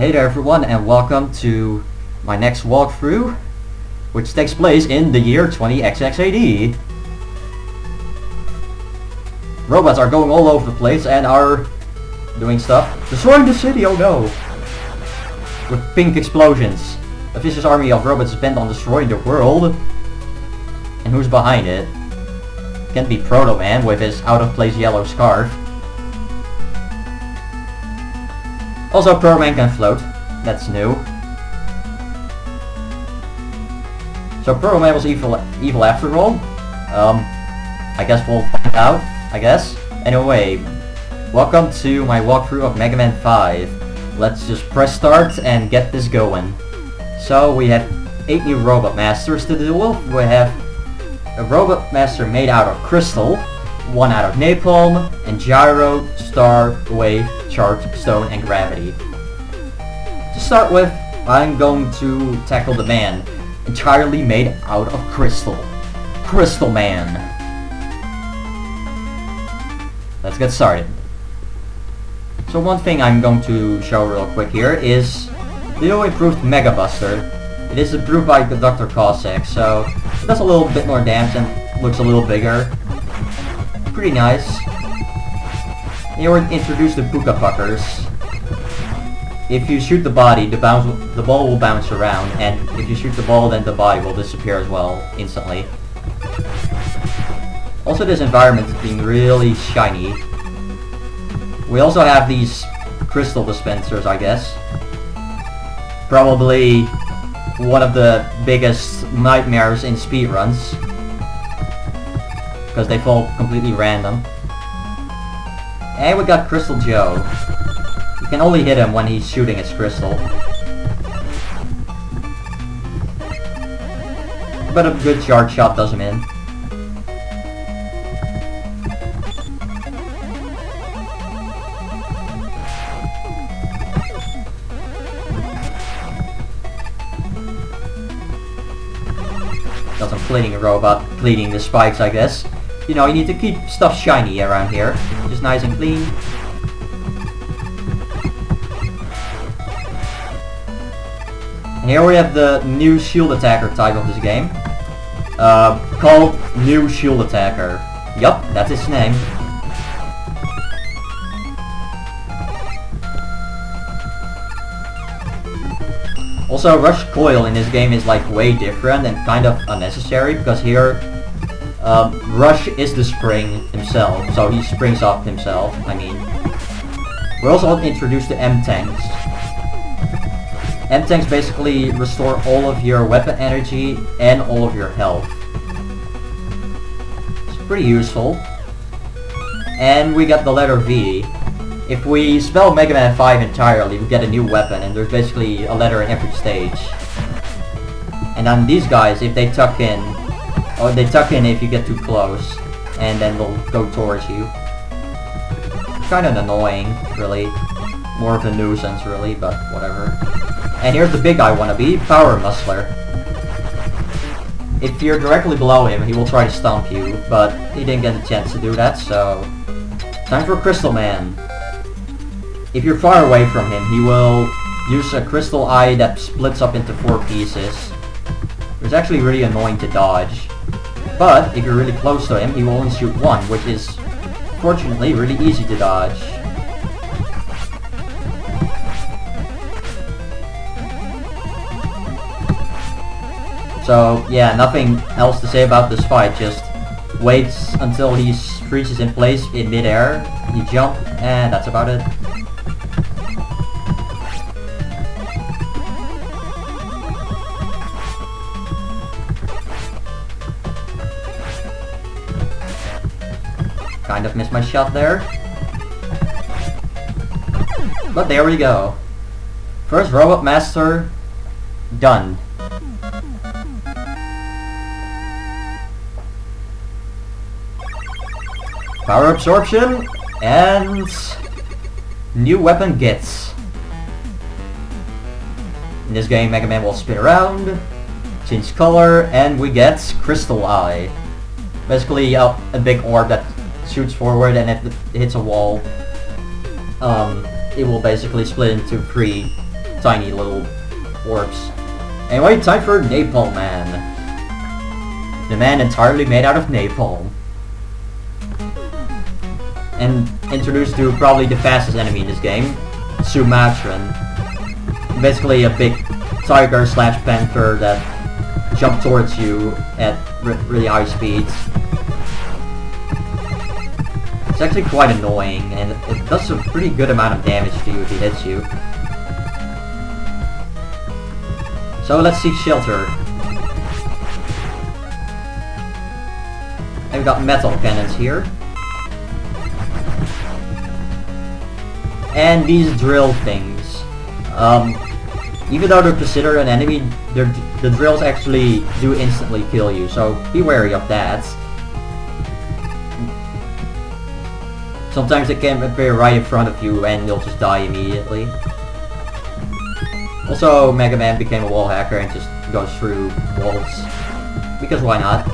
Hey there everyone, and welcome to my next walkthrough, which takes place in the year 20XX AD. Robots are going all over the place and are doing stuff. Destroying the city, oh no! With pink explosions. A vicious army of robots is bent on destroying the world. And who's behind it? Can't be Proto Man with his out-of-place yellow scarf. Also, Proto Man can float. That's new. So Proto Man was evil after all? I guess we'll find out, I guess. Anyway, welcome to my walkthrough of Mega Man 5. Let's just press start and get this going. So we have 8 new Robot Masters to deal with. We have a Robot Master made out of crystal, one out of napalm, and gyro, star, wave, charge, stone, and gravity. To start with, I'm going to tackle the man, entirely made out of crystal. Crystal Man. Let's get started. So one thing I'm going to show real quick here is the new improved Mega Buster. It is improved by Dr. Cossack, so it does a little bit more damage and looks a little bigger. Pretty nice. Here we introduce the Puka Puckers. If you shoot the body, the ball will bounce around, and if you shoot the ball, then the body will disappear as well, instantly. Also, this environment is being really shiny. We also have these crystal dispensers, I guess. Probably one of the biggest nightmares in speedruns, because they fall completely random. And we got Crystal Joe. You can only hit him when he's shooting his crystal. But a good charge shot does him in. Got some fleeting robot cleaning the spikes, I guess. You know, you need to keep stuff shiny around here. Just nice and clean. And here we have the new shield attacker type of this game. Called New Shield Attacker. Yup, that's its name. Also, Rush Coil in this game is like way different and kind of unnecessary, because here Rush is the spring himself, so he springs off himself, I mean. We're also introduced to M-Tanks. M-Tanks basically restore all of your weapon energy and all of your health. It's pretty useful. And we got the letter V. If we spell Mega Man 5 entirely, we get a new weapon, and there's basically a letter in every stage. And then these guys, if they tuck in, or they tuck in if you get too close, and then they'll go towards you. Kind of annoying, really. More of a nuisance, really, but whatever. And here's the big guy wannabe, Power Muscler. If you're directly below him, he will try to stomp you, but he didn't get a chance to do that, so... Time for Crystal Man. If you're far away from him, he will use a crystal eye that splits up into 4 pieces. It's actually really annoying to dodge. But, if you're really close to him, he will only shoot 1, which is, fortunately, really easy to dodge. So, yeah, nothing else to say about this fight, just waits until he freezes in place in midair, you jump, and that's about it. Kind of missed my shot there. But there we go. First Robot Master done. Power absorption and new weapon gets. In this game, Mega Man will spin around, change color, and we get Crystal Eye. Basically a big orb that shoots forward, and if it hits a wall, it will basically split into 3 tiny little orbs. Anyway, time for Napalm Man. The man entirely made out of napalm. And introduced to probably the fastest enemy in this game, Sumatran. Basically a big tiger slash panther that jump towards you at really high speeds. It's actually quite annoying, and it does a pretty good amount of damage to you if he hits you. So let's seek shelter. And we've got metal cannons here. And these drill things. Even though they're considered an enemy, the drills actually do instantly kill you, so be wary of that. Sometimes they can appear right in front of you and you'll just die immediately. Also, Mega Man became a wall hacker and just goes through walls. Because why not?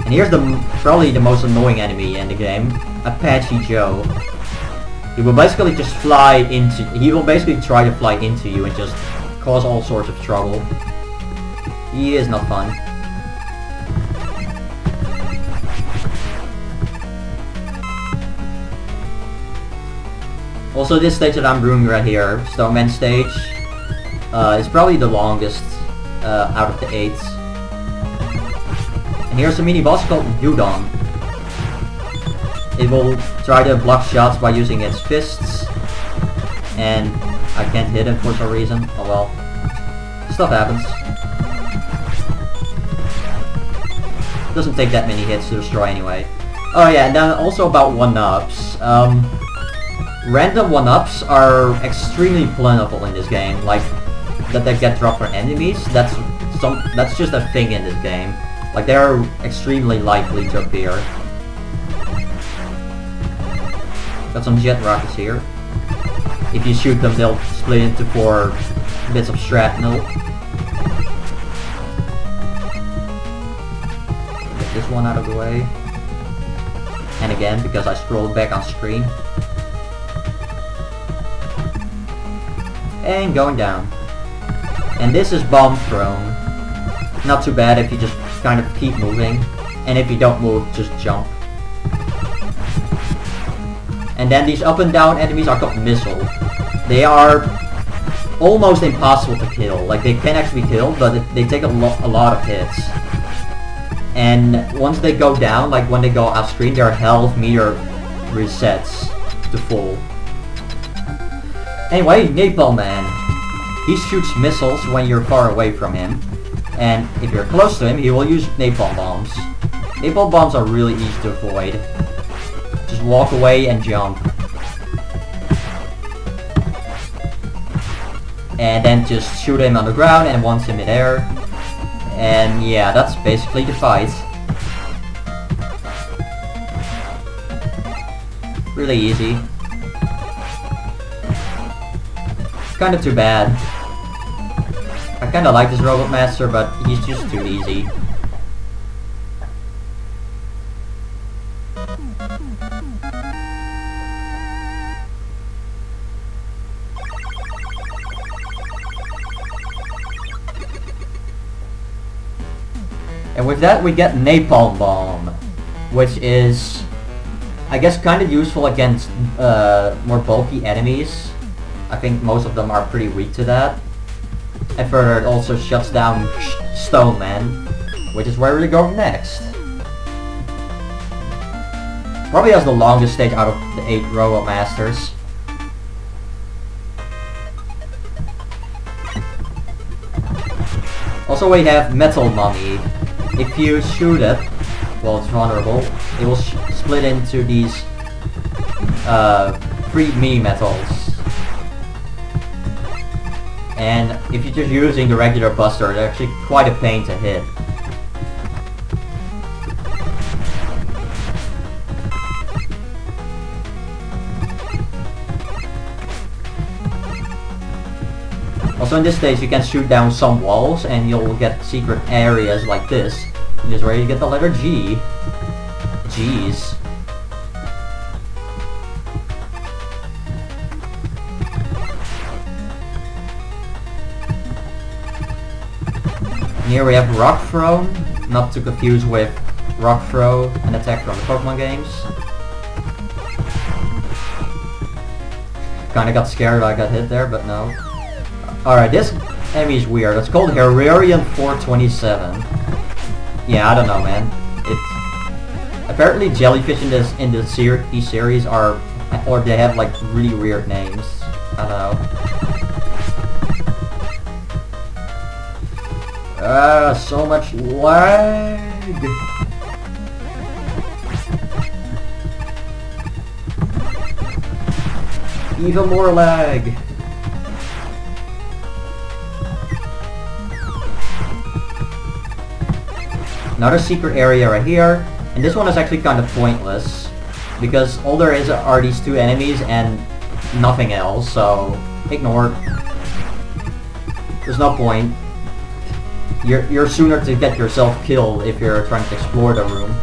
And here's probably the most annoying enemy in the game, Apache Joe. He will basically just fly into... He will basically try to fly into you and just cause all sorts of trouble. He is not fun. Also, this stage that I'm doing right here, Stoneman stage, is probably the longest out of the 8. And here's a mini boss called Udon. It will try to block shots by using its fists, and I can't hit him for some reason. Oh well. Stuff happens. Doesn't take that many hits to destroy anyway. Oh yeah, and then also about 1-ups. Random 1-ups are extremely plentiful in this game, like that they get dropped from enemies. That's just a thing in this game. Like they are extremely likely to appear. Got some jet rockets here. If you shoot them, they'll split into 4 bits of shrapnel. Get this one out of the way. And again, because I scrolled back on screen. And going down. And this is bomb thrown. Not too bad if you just kind of keep moving. And if you don't move, just jump. And then these up and down enemies are called missile. They are almost impossible to kill. Like they can actually be killed, but they take a lot of hits. And once they go down, like when they go off screen, their health meter resets to full. Anyway, Napalm Man. He shoots missiles when you're far away from him. And if you're close to him, he will use napalm bombs. Napalm bombs are really easy to avoid. Just walk away and jump. And then just shoot him on the ground and once in midair. And yeah, that's basically the fight. Really easy. Kinda too bad. I kinda like this Robot Master, but he's just too easy. And with that we get Napalm Bomb, which is, I guess, kind of useful against more bulky enemies. I think most of them are pretty weak to that. And further, it also shuts down Stone Man, which is where we're going next. Probably has the longest stage out of the 8 Robot Masters. Also we have Metal Mummy. If you shoot it, well, it's vulnerable, it will split into these 3 mini metals. And if you're just using the regular buster, they're actually quite a pain to hit. Also in this stage you can shoot down some walls and you'll get secret areas like this. This is where you get the letter G. G's. Here we have Rock Throw, not to confuse with Rock Throw, an attack from the Pokemon games. Kinda got scared I got hit there, but no. Alright, this enemy is weird. It's called Herarian 427. Yeah, I don't know, man. It's apparently jellyfish in these series are, or they have like really weird names. I don't know. So much lag. Even more lag. Another secret area right here, and this one is actually kind of pointless because all there is are these two enemies and nothing else, so ignore. There's no point. You're sooner to get yourself killed if you're trying to explore the room.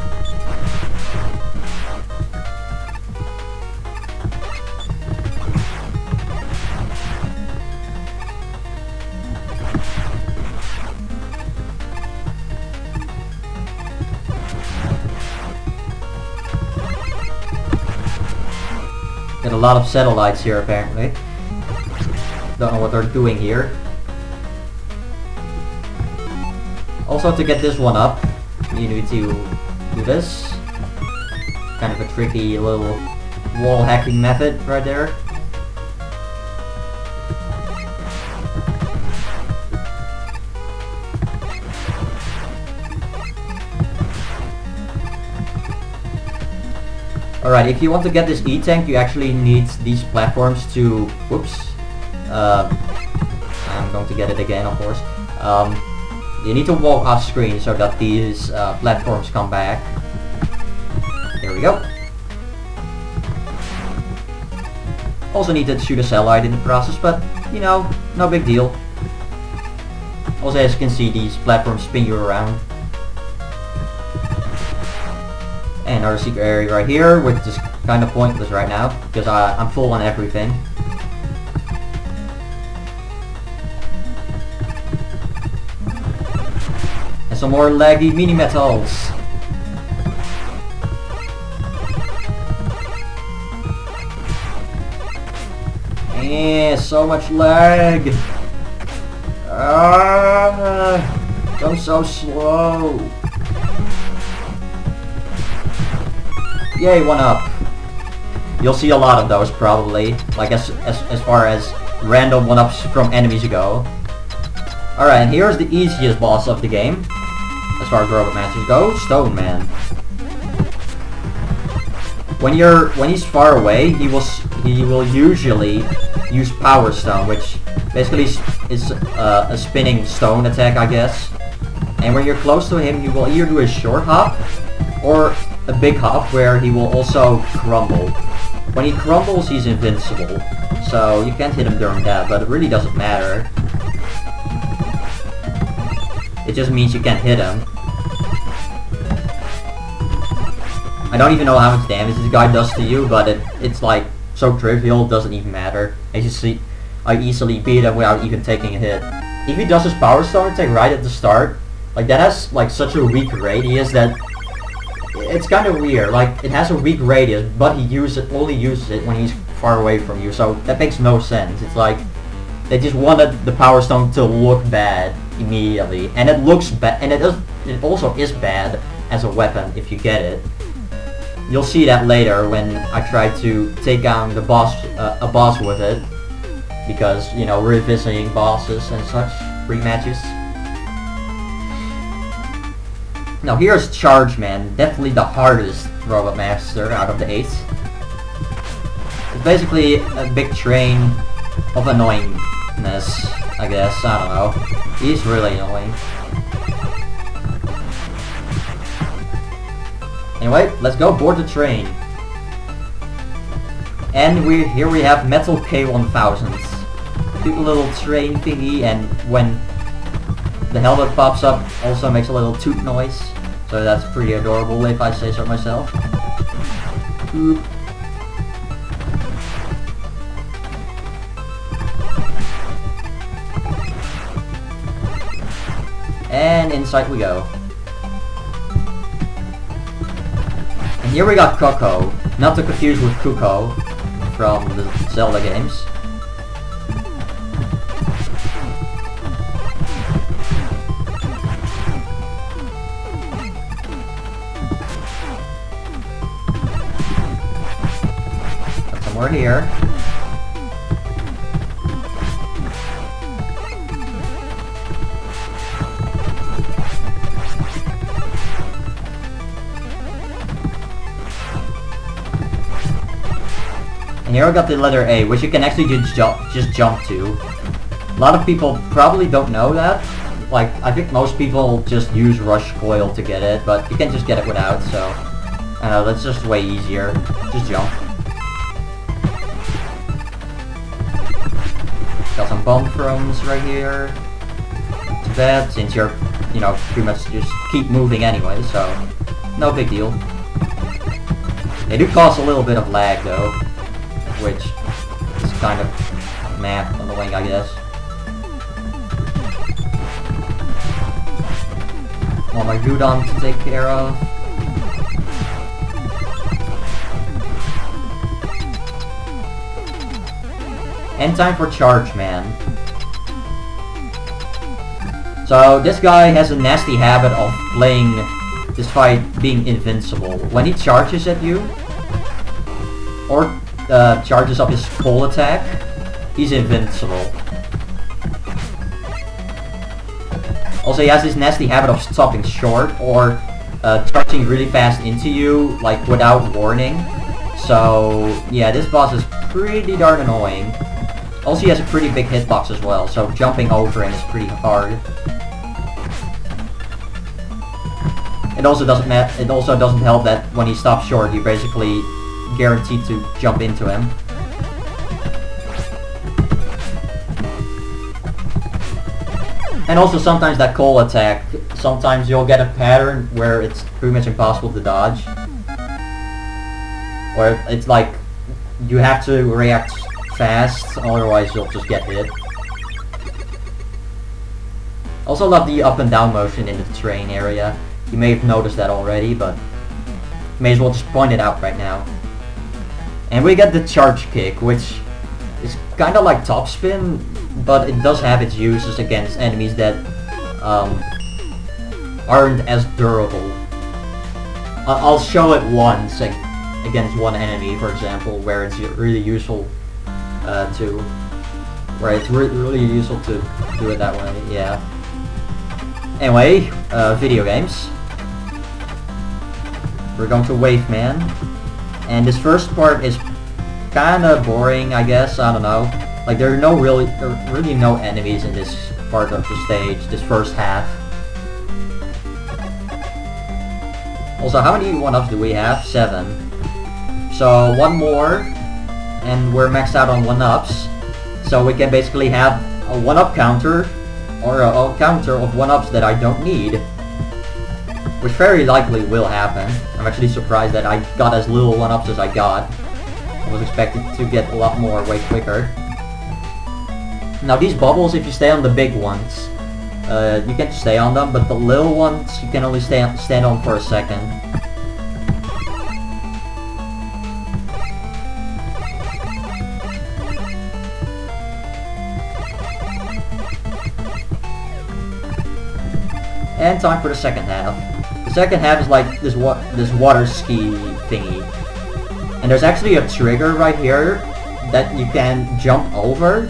Get a lot of satellites here apparently. Don't know what they're doing here. Also, to get this one up, you need to do this. Kind of a tricky little wall hacking method right there. Alright, if you want to get this E-Tank, you actually need these platforms to... Whoops. I'm going to get it again, of course. You need to walk off screen so that these platforms come back. Here we go. Also need to shoot a satellite in the process, but, you know, no big deal. Also, as you can see, these platforms spin you around. And another secret area right here, which is kind of pointless right now, because I'm full on everything. And some more laggy mini-metals. Yeah, so much lag. I'm so slow. Yay, 1-up. You'll see a lot of those probably, like as far as random 1-ups from enemies go. Alright, and here's the easiest boss of the game, as far as Robot Masters go, Stone Man. When he's far away, he will usually use Power Stone, which basically is a spinning stone attack, I guess. And when you're close to him, you will either do a short hop or a big hop where he will also crumble. When he crumbles, he's invincible, so you can't hit him during that, but it really doesn't matter. It just means you can't hit him. I don't even know how much damage this guy does to you, but it's like so trivial, it doesn't even matter. As you see, I easily beat him without even taking a hit. If he does his Power Stone attack right at the start, like that has like such a weak radius that it's kind of weird. Like it has a weak radius, but he only uses it when he's far away from you. So that makes no sense. It's like they just wanted the Power Stone to look bad immediately, and it looks bad, and it also is bad as a weapon if you get it. You'll see that later when I try to take down the boss, a boss with it, because you know, revisiting bosses and such rematches. Now here's Charge Man, definitely the hardest Robot Master out of the 8. It's basically a big train of annoyingness, I guess, I don't know. He's really annoying. Anyway, let's go board the train. And here we have Metal K1000s. Cute little train thingy, and when the helmet pops up, also makes a little toot noise. So that's pretty adorable if I say so myself. Oop. And inside we go. And here we got Coco. Not to confuse with Cuckoo from the Zelda games. Got somewhere here. And here I got the letter A, which you can actually just jump to. A lot of people probably don't know that. Like, I think most people just use Rush Coil to get it, but you can just get it without, so... I don't know, that's just way easier. Just jump. Got some bomb thrones right here. Too bad, since you're, you know, pretty much just keep moving anyway, so... No big deal. They do cause a little bit of lag, though. Which is kind of annoying, I guess. Want my Gudon to take care of. And time for Charge Man. So this guy has a nasty habit of playing this fight being invincible. When he charges at you, or charges up his full attack, he's invincible. Also, he has this nasty habit of stopping short or charging really fast into you, like without warning. So yeah, this boss is pretty darn annoying. Also, he has a pretty big hitbox as well, so jumping over him is pretty hard. It also doesn't help that when he stops short, you basically guaranteed to jump into him. And also sometimes that coal attack, sometimes you'll get a pattern where it's pretty much impossible to dodge. Or it's like you have to react fast, otherwise you'll just get hit. Also love the up and down motion in the train area. You may have noticed that already, but may as well just point it out right now. And we get the charge kick, which is kind of like top spin, but it does have its uses against enemies that aren't as durable. I'll show it once against one enemy, for example, where it's really useful where it's really useful to do it that way. Yeah. Anyway, video games. We're going to Wave Man. And this first part is kinda boring, I guess. I don't know. Like, there are really no enemies in this part of the stage, this first half. Also, how many 1-ups do we have? 7. So, one more, and we're maxed out on 1-ups. So we can basically have a 1-up counter, or a counter of 1-ups that I don't need. Which very likely will happen. I'm actually surprised that I got as little 1-ups as I got. I was expected to get a lot more way quicker. Now these bubbles, if you stay on the big ones, you can stay on them, but the little ones you can only stand on for a second. And time for the second half. The second half is like this water ski thingy. And there's actually a trigger right here that you can jump over,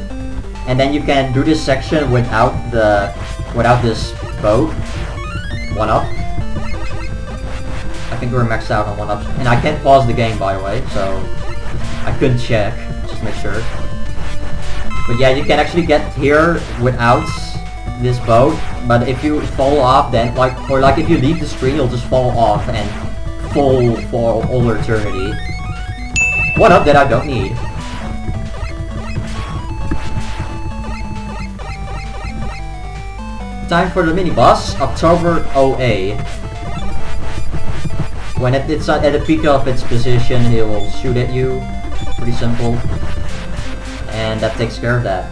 and then you can do this section without this boat. 1-up. I think we're maxed out on 1-ups. And I can't pause the game, by the way, so I couldn't check. Just make sure. But yeah, you can actually get here without this boat, but if you fall off, then like if you leave the screen, you'll just fall off and fall for all eternity. 1-up that I don't need. Time for the mini boss, October OA. When it's at the peak of its position, it will shoot at you. Pretty simple. And that takes care of that.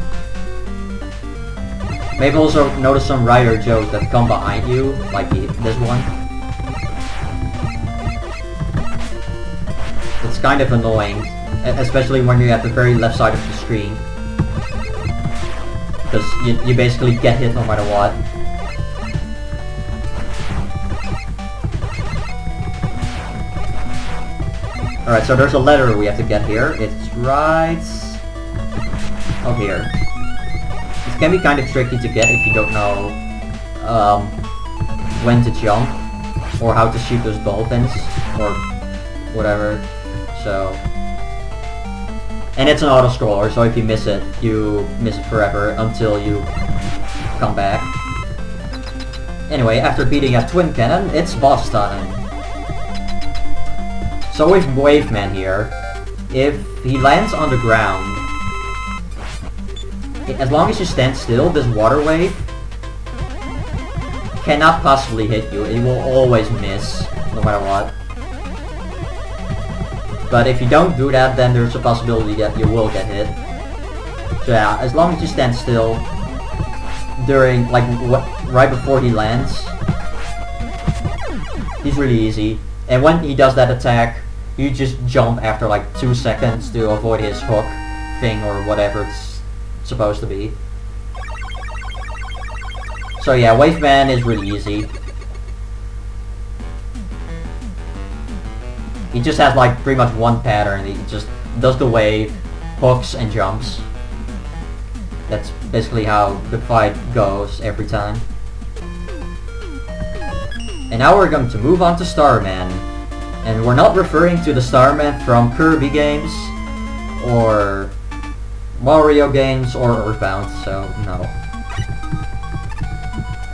Maybe also notice some writer jokes that come behind you, like this one. It's kind of annoying, especially when you're at the very left side of the screen. Because you basically get hit no matter what. Alright, so there's a letter we have to get here. It's right... oh, here. This can be kind of tricky to get if you don't know when to jump, or how to shoot those dolphins, or whatever. So... and it's an auto-scroller, so if you miss it, you miss it forever until you come back. Anyway, after beating a twin cannon, it's boss time. So with Waveman here, if he lands on the ground, as long as you stand still, this water wave cannot possibly hit you. It will always miss, no matter what. But if you don't do that, then there's a possibility that you will get hit. So yeah, as long as you stand still during, like, right before he lands, he's really easy. And when he does that attack, you just jump after like 2 seconds to avoid his hook thing or whatever it's supposed to be. So yeah, Waveman is really easy. He just has like pretty much one pattern. He just does the wave, hooks, and jumps. That's basically how the fight goes every time. And now we're going to move on to Starman. And we're not referring to the Starman from Kirby games, or Mario games, or Earthbound, so no.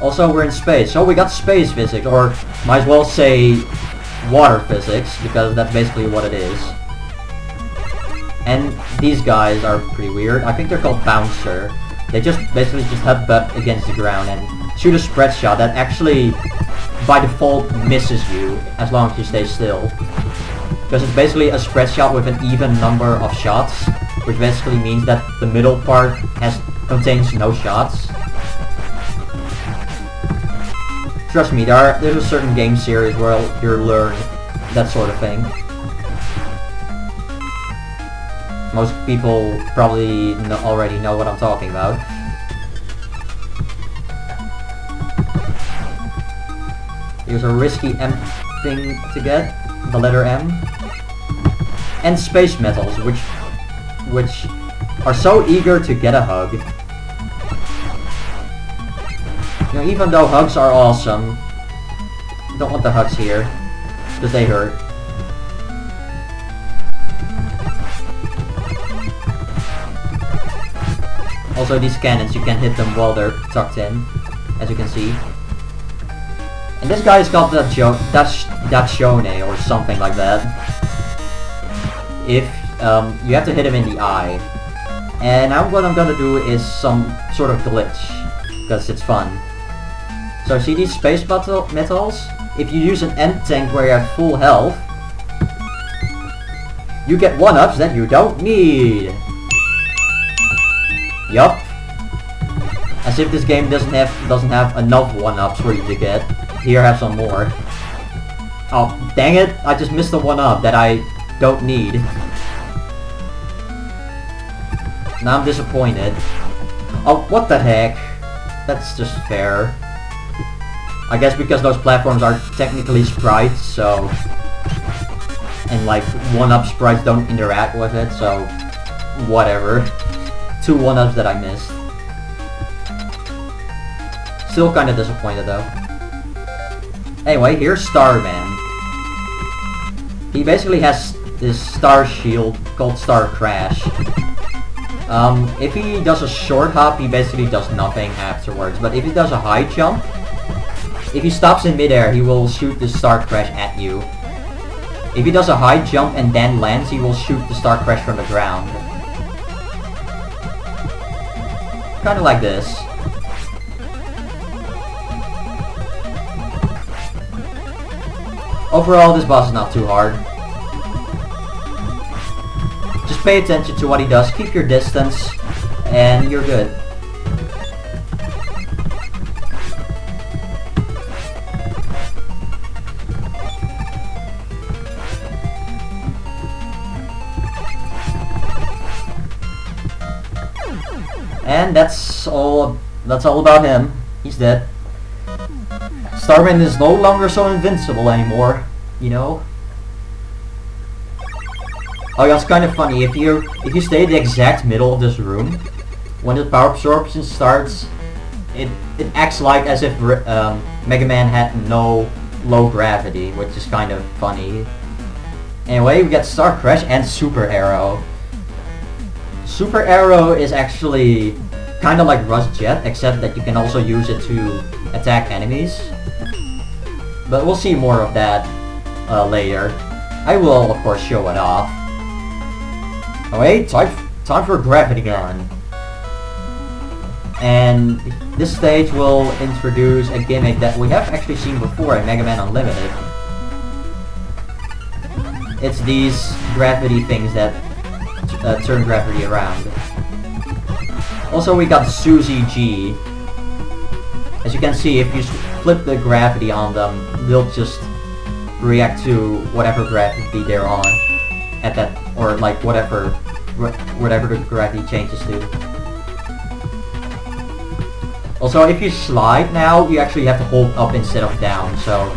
Also, we're in space, so we got space physics, or might as well say water physics, because that's basically what it is. And these guys are pretty weird. I think they're called Bouncer. They just basically just headbutt against the ground and shoot a spread shot that actually, by default, misses you as long as you stay still. Because it's basically a spread shot with an even number of shots, which basically means that the middle part contains no shots. Trust me, there's a certain game series where you'll learn that sort of thing. Most people probably already know what I'm talking about. Here's a risky M thing to get, the letter M. And space metals, which are so eager to get a hug. You know, even though hugs are awesome, I don't want the hugs here, because they hurt. Also, these cannons, you can hit them while they're tucked in, as you can see. And this guy's got that Shone or something like that. If you have to hit him in the eye. And now what I'm gonna do is some sort of glitch, because it's fun. So see these space metals? If you use an end tank where you have full health, you get 1-ups that you don't need. Yup. As if this game doesn't have enough 1-ups for you to get. Here, have some more. Oh, dang it! I just missed the 1-up that I don't need. Now I'm disappointed. Oh, what the heck? That's just fair. I guess because those platforms are technically sprites, so... and like, 1-up sprites don't interact with it, so... whatever. 2 1-ups that I missed. Still kinda disappointed though. Anyway, here's Starman. He basically has this star shield called Star Crash. If he does a short hop, he basically does nothing afterwards. But if he does a high jump, if he stops in midair, he will shoot the Star Crash at you. If he does a high jump and then lands, he will shoot the Star Crash from the ground. Kinda like this. Overall, this boss is not too hard. Just pay attention to what he does, keep your distance, and you're good. And that's all about him. He's dead. Starman is no longer so invincible anymore, you know? Oh yeah, it's kind of funny, if you stay in the exact middle of this room, when the power absorption starts, it acts like as if Mega Man had no low gravity, which is kind of funny. Anyway, we get Star Crash and Super Arrow. Super Arrow is actually kind of like Rush Jet, except that you can also use it to attack enemies. But we'll see more of that later. I will, of course, show it off. Oh wait, time for Gravity Gun. And this stage will introduce a gimmick that we have actually seen before in Mega Man Unlimited. It's these gravity things that turn gravity around. Also, we got Suzy G. As you can see, if you flip the gravity on them, they'll just react to whatever gravity they're on at that, or like whatever the gravity changes to. Also, if you slide now, you actually have to hold up instead of down. So,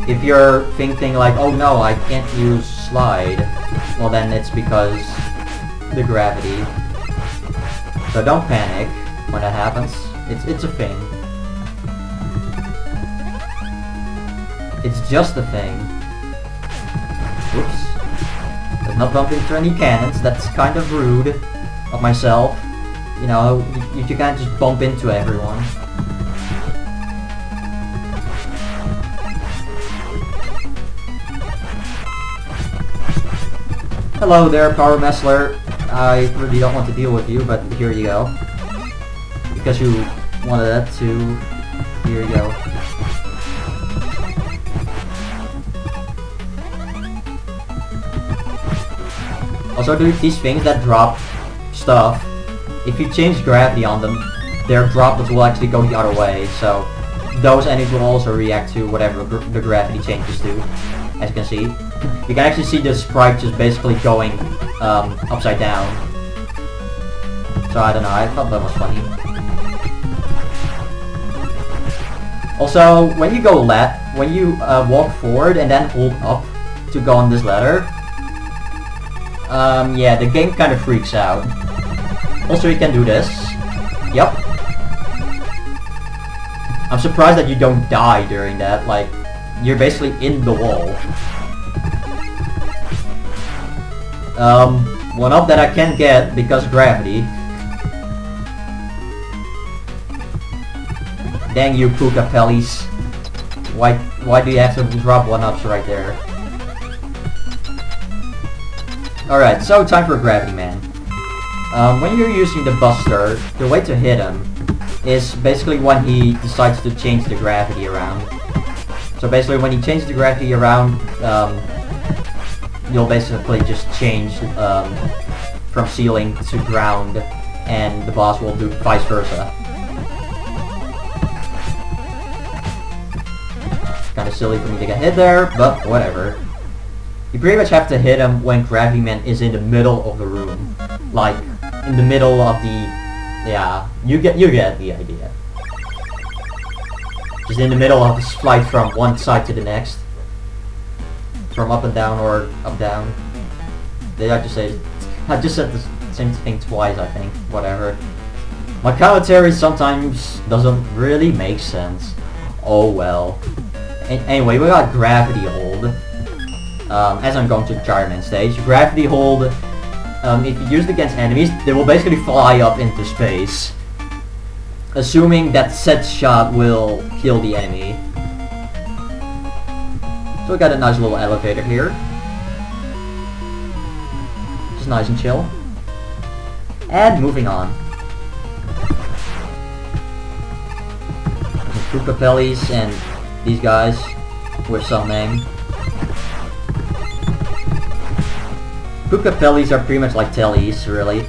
if you're thinking like, oh no, I can't use slide, well then it's because the gravity. So don't panic when that happens. It's a thing. It's just a thing. Whoops. Let's not bump into any cannons. That's kind of rude of myself. You know, you can't just bump into everyone. Hello there, Power Messler. I really don't want to deal with you, but here you go. Because you wanted that to... Here you go. Also, these things that drop stuff, if you change gravity on them, their droplets will actually go the other way, so those enemies will also react to whatever the gravity changes to, as you can see. You can actually see the sprite just basically going upside down. So I don't know, I thought that was funny. Also, when you go when you walk forward and then hold up to go on this ladder, yeah, the game kind of freaks out. Also, you can do this. Yep. I'm surprised that you don't die during that. Like, you're basically in the wall. One up that I can't get because of gravity. Dang you, Puka Pellies. Why do you have to drop one-ups right there? Alright, so time for Gravity Man. When you're using the Buster, the way to hit him is basically when he decides to change the gravity around. So basically when he changes the gravity around, you'll basically just change from ceiling to ground, and the boss will do vice versa. Kinda silly for me to get hit there, but whatever. You pretty much have to hit him when Gravity Man is in the middle of the room. Like, in the middle of the... yeah, you get the idea. Just in the middle of his flight from one side to the next. From up and down or up down. Did I just say... I just said the same thing twice, I think. Whatever. My commentary sometimes doesn't really make sense. Oh well. Anyway, we got Gravity Hold. As I'm going to the Gyroman stage. Gravity Hold, if you use it against enemies, they will basically fly up into space. Assuming that said shot will kill the enemy. So we got a nice little elevator here. Just nice and chill. And moving on. Some Puka Pellies and these guys with some name. Puka Pellies are pretty much like Tellies, really.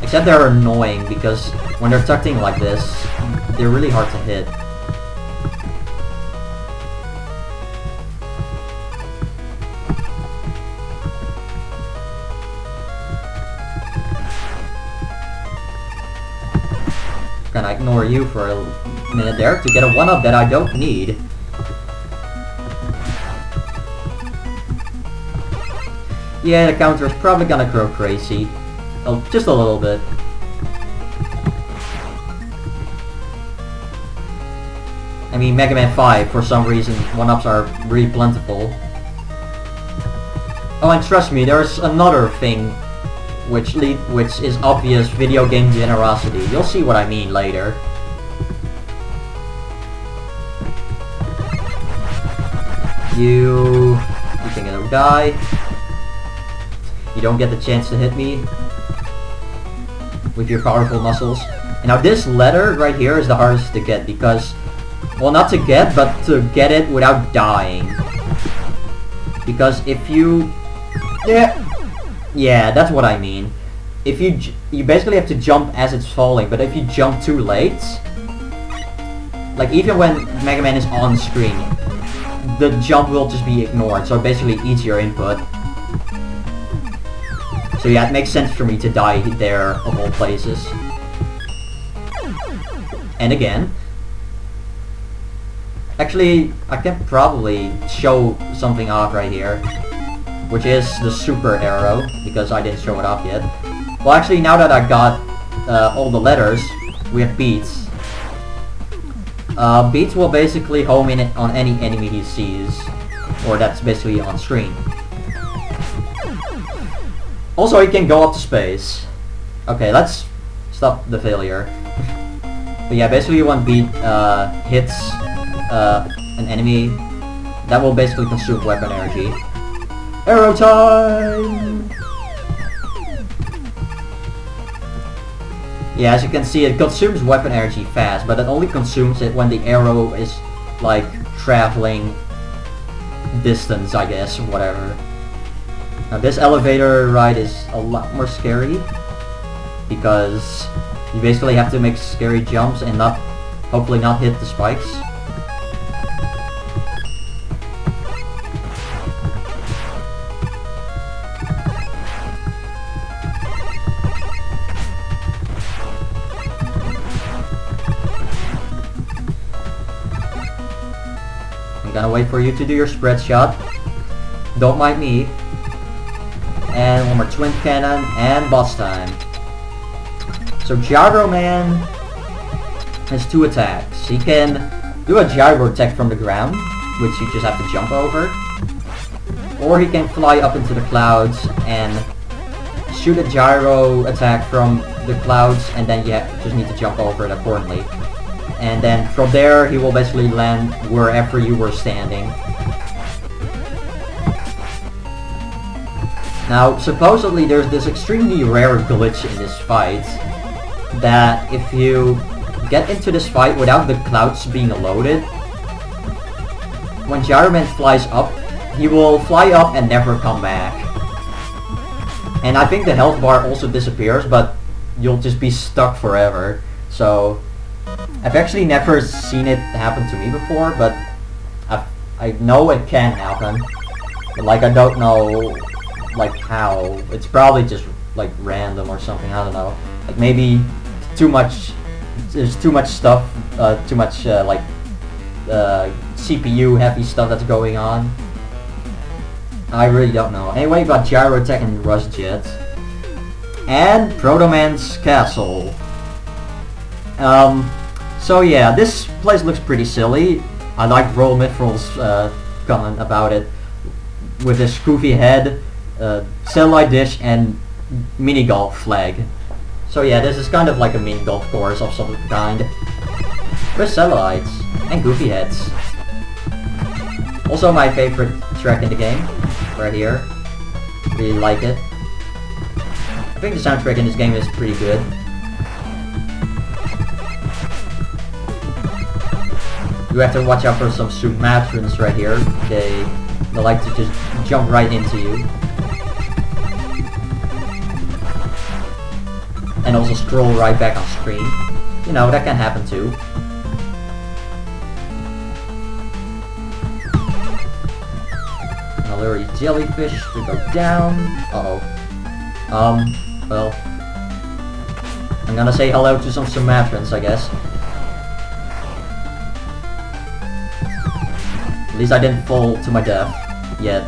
Except they're annoying because when they're tucked in like this, they're really hard to hit. and I ignore you for a minute there to get a 1-up that I don't need. Yeah, the counter is probably gonna grow crazy. Oh, just a little bit. I mean, Mega Man 5, for some reason, 1-ups are really plentiful. Oh, and trust me, there's another thing which is obvious video game generosity. You'll see what I mean later. You think it'll die. You don't get the chance to hit me with your powerful muscles. And now this letter right here is the hardest to get because, well, not to get, but to get it without dying. Because if you... Yeah, that's what I mean. If you basically have to jump as it's falling, but if you jump too late, like even when Mega Man is on screen, the jump will just be ignored, so it basically eats your input. So yeah, it makes sense for me to die there of all places. And again, actually, I can probably show something off right here, which is the super arrow, because I didn't show it off yet. Well, actually, now that I got all the letters, we have Beats. Beats will basically home in on any enemy he sees, or that's basically on screen. Also, he can go up to space. Okay, let's stop the failure. But yeah, basically when Beat hits an enemy, that will basically consume weapon energy. Arrow time! Yeah, as you can see, it consumes weapon energy fast, but it only consumes it when the arrow is, like, traveling distance, I guess, or whatever. Now this elevator ride is a lot more scary, because you basically have to make scary jumps and hopefully not hit the spikes. I'm gonna wait for you to do your spread shot. Don't mind me. And one more twin cannon and boss time. So Gyro Man has 2 attacks. He can do a gyro attack from the ground, which you just have to jump over. Or he can fly up into the clouds and shoot a gyro attack from the clouds, and then you just need to jump over it accordingly. And then from there, he will basically land wherever you were standing. Now, supposedly there's this extremely rare glitch in this fight, that if you get into this fight without the clouds being loaded, when Gyro Man flies up, he will fly up and never come back. And I think the health bar also disappears, but you'll just be stuck forever. So I've actually never seen it happen to me before, but I know it can happen. But like, I don't know like how. It's probably just like random or something, I don't know. Like maybe there's too much stuff, too much like CPU heavy stuff that's going on. I really don't know. Anyway, we got Gyro Attack and Rush Jet. And Proto Man's Castle. So yeah, this place looks pretty silly. I like Roll Mithril's comment about it, with his goofy head, satellite dish, and mini golf flag. So yeah, this is kind of like a mini golf course of some kind, with satellites and goofy heads. Also my favorite track in the game, right here. Really like it. I think the soundtrack in this game is pretty good. You have to watch out for some Sumatrans right here. They like to just jump right into you. And also scroll right back on screen. You know, that can happen too. Another jellyfish to go down. Uh-oh. Well. I'm gonna say hello to some Sumatrans, I guess. At least I didn't fall to my death yet.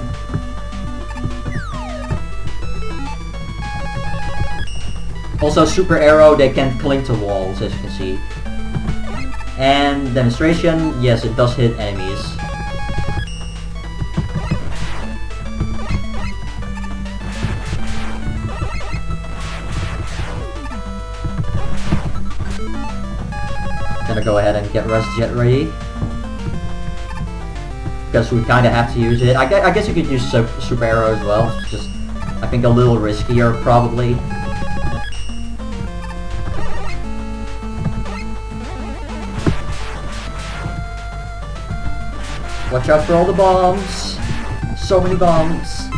Also, super arrow, they can cling to walls, as you can see. And demonstration, yes, it does hit enemies. Gonna go ahead and get Rust Jet ready. Because we kinda have to use it. I guess you could use super arrow as well. It's just, I think, a little riskier, probably. Watch out for all the bombs! So many bombs!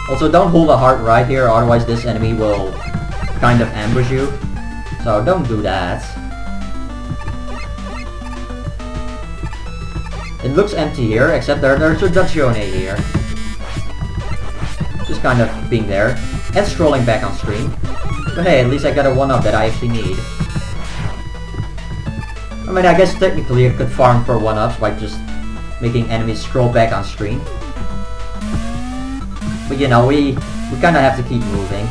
Also, don't hold a heart right here, otherwise this enemy will kind of ambush you. So don't do that. It looks empty here, except there's a Dacione here. Just kind of being there. And scrolling back on screen. But hey, at least I got a 1-up that I actually need. I mean, I guess technically I could farm for 1-ups by just making enemies scroll back on screen. But you know, we kinda have to keep moving.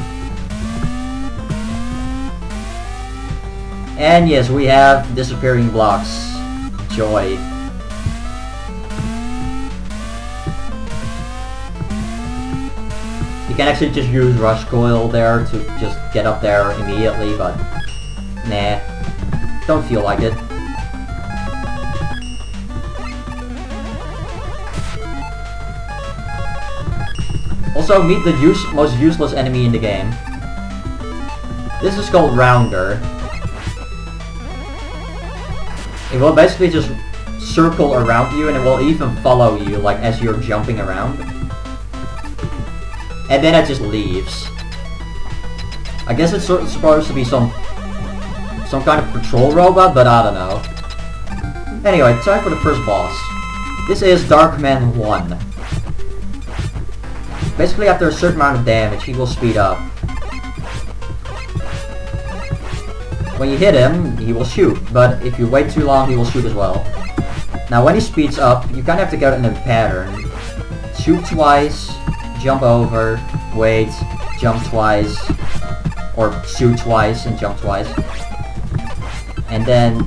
And yes, we have disappearing blocks. Joy. You can actually just use Rush Coil there to just get up there immediately, but nah, don't feel like it. Also, meet the most useless enemy in the game. This is called Rounder. It will basically just circle around you, and it will even follow you, like, as you're jumping around. And then it just leaves. I guess it's supposed to be some kind of patrol robot, but I don't know. Anyway, time for the first boss. This is Darkman 1. Basically, after a certain amount of damage, he will speed up. When you hit him, he will shoot, but if you wait too long, he will shoot as well. Now, when he speeds up, you kind of have to get in a pattern. Shoot twice, jump over, wait, jump twice, or shoot twice and jump twice. And then,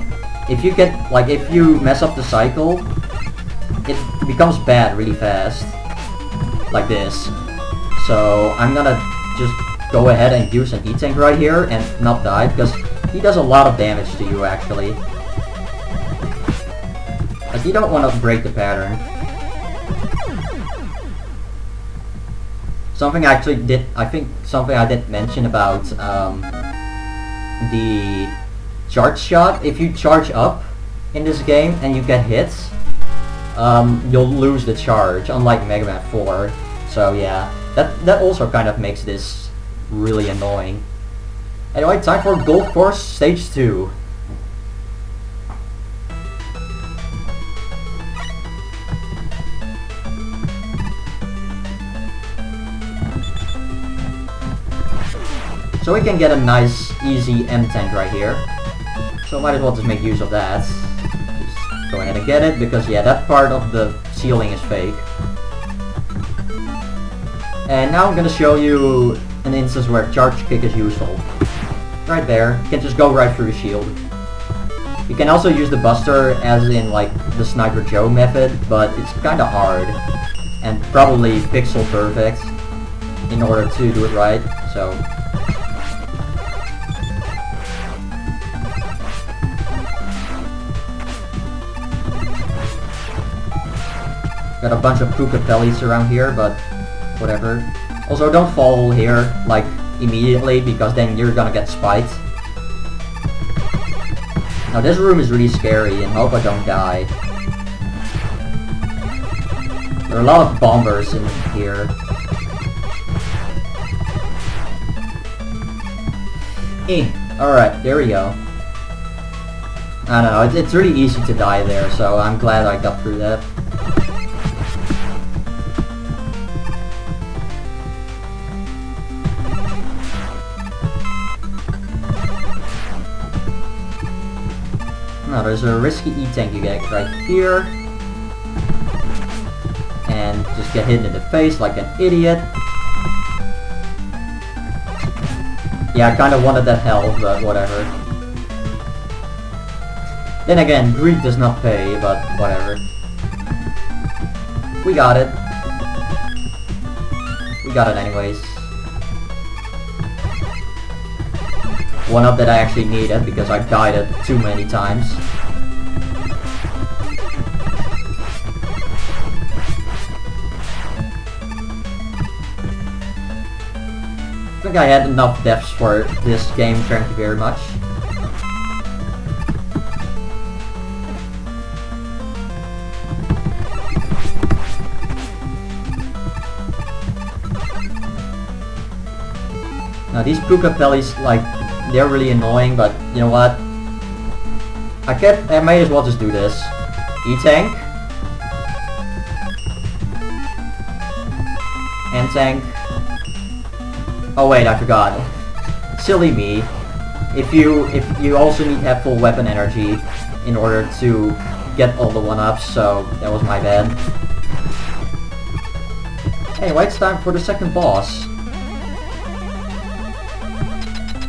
if you mess up the cycle, it becomes bad really fast. Like this. So I'm gonna just go ahead and use an E-Tank right here and not die, because he does a lot of damage to you actually. Like, you don't want to break the pattern. Something I did mention about the charge shot. If you charge up in this game and you get hit, you'll lose the charge, unlike Mega Man 4. So yeah, that also kind of makes this really annoying. Anyway, time for Golf Course Stage 2. So we can get a nice, easy M-Tank right here. So might as well just make use of that. Just go ahead and get it, because yeah, that part of the ceiling is fake. And now I'm gonna show you an instance where Charge Kick is useful. Right there, you can just go right through the shield. You can also use the Buster as in like the Sniper Joe method, but it's kinda hard. And probably pixel perfect in order to do it right, so... Got a bunch of Puka-Pellies around here, but whatever. Also, don't fall here, like, immediately, because then you're gonna get spiked. Now, this room is really scary, and hope I don't die. There are a lot of bombers in here. Alright, there we go. I don't know, it's really easy to die there, so I'm glad I got through that. Now there's a risky E-tank you get right here. And just get hit in the face like an idiot. Yeah, I kinda wanted that health, but whatever. Then again, greed does not pay, but whatever. We got it. We got it anyways. One up that I actually needed because I died it too many times. I think I had enough deaths for this game, thank you very much. Now these Puka Pellies, like, they're really annoying, but you know what? I might as well just do this. E-tank. N-tank. Oh wait, I forgot. Silly me. If you also need to have full weapon energy in order to get all the 1-ups, so that was my bad. Anyway, it's time for the second boss.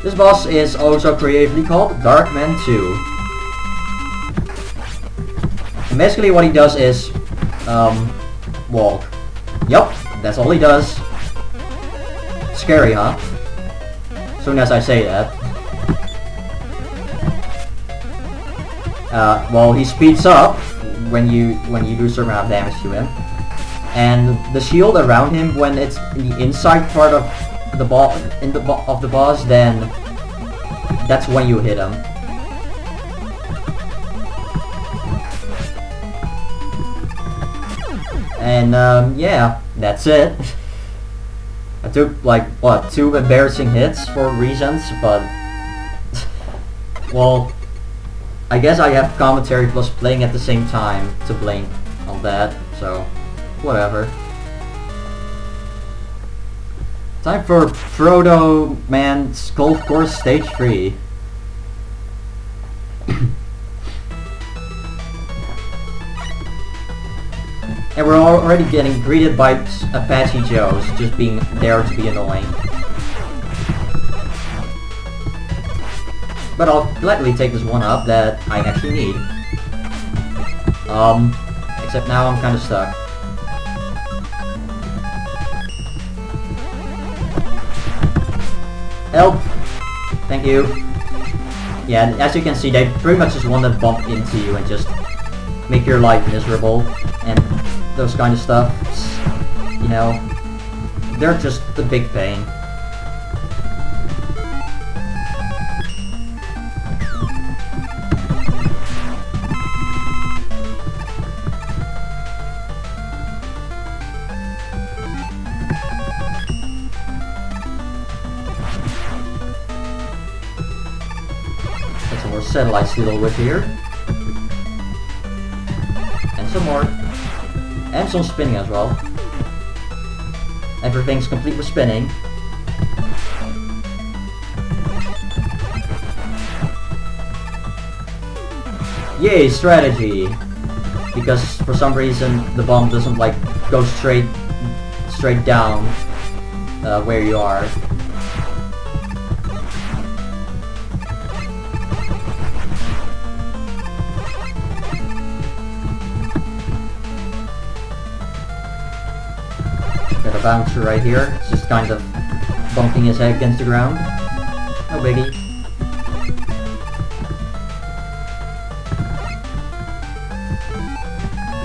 This boss is also creatively called Darkman 2. And basically what he does is walk. Yup, that's all he does. Scary, huh? Soon as I say that. Well, he speeds up when you do a certain amount of damage to him, and the shield around him, when it's in the inside part of the boss, then that's when you hit him. And yeah, that's it. I took like, what, 2 embarrassing hits for reasons, but well, I guess I have commentary plus playing at the same time to blame on that, so whatever. Time for Proto Man's Golf Course Stage 3. And we're already getting greeted by Apache Joes, just being there to be annoying. But I'll gladly take this 1-up that I actually need. Except now I'm kinda stuck. Help! Thank you. Yeah, as you can see, they pretty much just want to bump into you and just make your life miserable, and those kind of stuff. You know, they're just a big pain. Some more satellites to deal with here. And some more. And some spinning as well. Everything's complete with spinning. Yay, strategy! Because for some reason the bomb doesn't like go straight down where you are. Got a bouncer right here. It's just kind of bumping his head against the ground. No biggie.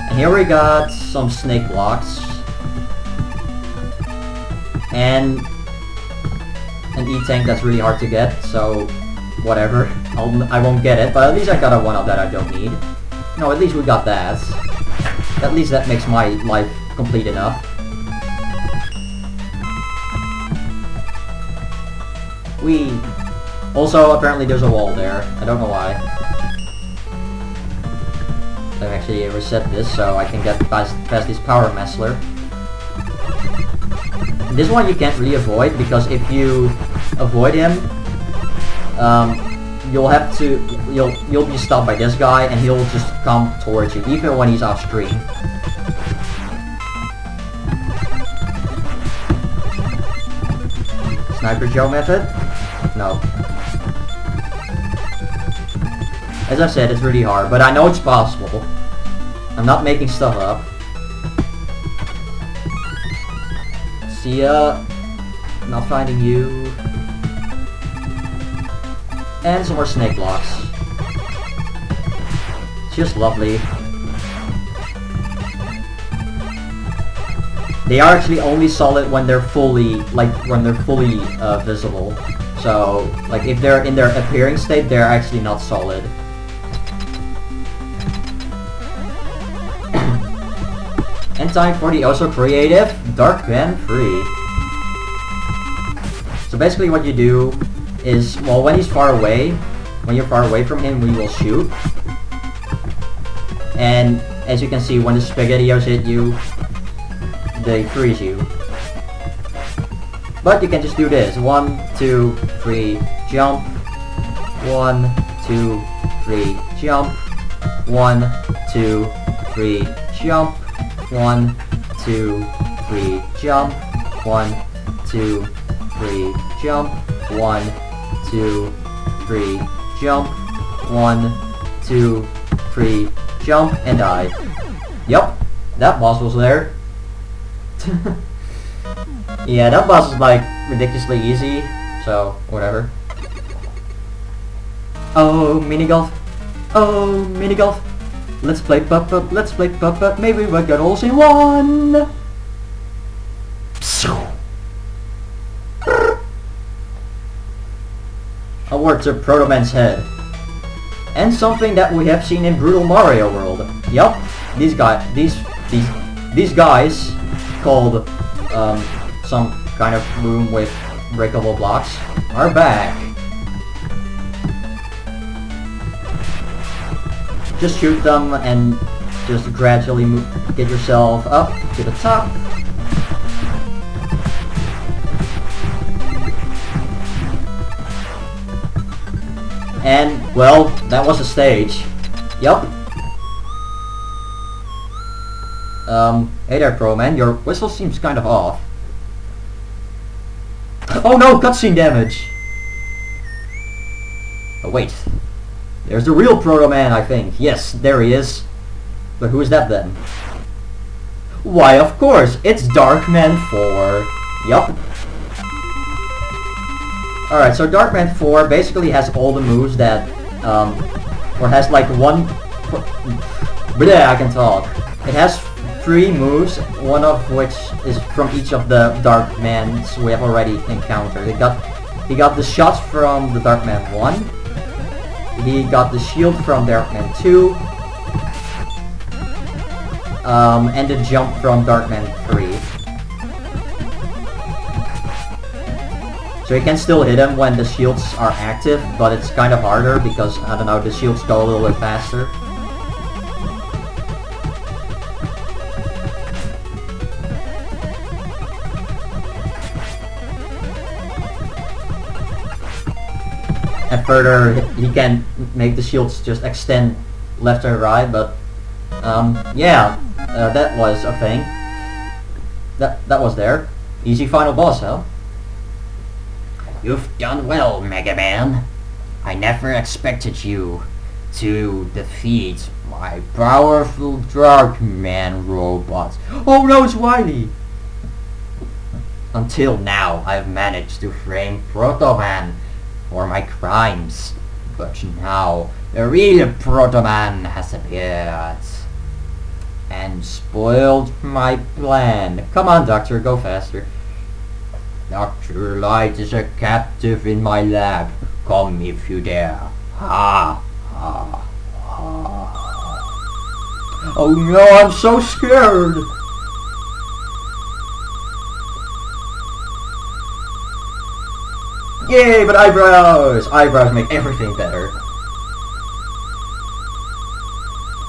And here we got some snake blocks. And an E-tank that's really hard to get, so whatever. I won't get it, but at least I got a 1-up that I don't need. No, at least we got that. At least that makes my life complete enough. Also, apparently there's a wall there. I don't know why. I've actually reset this so I can get past this power messler. This one you can't really avoid, because if you avoid him, you'll you'll be stopped by this guy, and he'll just come towards you, even when he's off screen. Sniper Joe method? No. As I said, it's really hard, but I know it's possible. I'm not making stuff up. See ya. Not finding you. And some more snake blocks. Just lovely. They are actually only solid when they're fully, visible. So, like, if they're in their appearing state, they're actually not solid. And time for the also creative Darkman 3. So basically what you do is, well, when he's far away, when you're far away from him, we will shoot. And as you can see, when the SpaghettiOs hit you, they freeze you. But you can just do this. 1, 2, 3, jump. 1, 2, 3, jump. 1, 2, 3, jump. 1, 2, 3, jump. 1, 2, 3, jump. 1, 2, 3, jump. 1, 2, 3, jump, and die. Yup, that boss was there. Yeah, that boss is like ridiculously easy, so whatever. Oh, mini golf. Oh, mini golf. Let's play putt-putt, let's play putt-putt, maybe we'll get all in one! Award to Proto Man's head. And something that we have seen in Brutal Mario World. Yup, these guys called some kind of room with breakable blocks are back. Just shoot them and just gradually get yourself up to the top. And, well, that was a stage. Yup. Hey there, Pro Man, your whistle seems kind of off. Oh no, cutscene damage! Oh wait. There's the real Proto Man, I think. Yes, there he is. But who is that then? Why, of course, it's Darkman 4. Yup. Alright, so Darkman 4 basically has all the moves that, or has like one... Bleh, I can talk. It has 3 moves, one of which is from each of the Darkmans we have already encountered. He got the shots from the Darkman 1. He got the shield from Darkman 2. And the jump from Darkman 3. So you can still hit him when the shields are active, but it's kind of harder because, I don't know, the shields go a little bit faster. And further, he can make the shields just extend left and right, but yeah, that was a thing. That was there. Easy final boss, huh? You've done well, Mega Man. I never expected you to defeat my powerful Darkman robots. Oh no, it's Wily! Until now, I've managed to frame Proto Man for my crimes. But now, the real Proto Man has appeared and spoiled my plan. Come on, Doctor, go faster. Dr. Light is a captive in my lab. Come if you dare. Ha! Ha! Ha! Oh no, I'm so scared! Yay, but eyebrows! Eyebrows make everything better.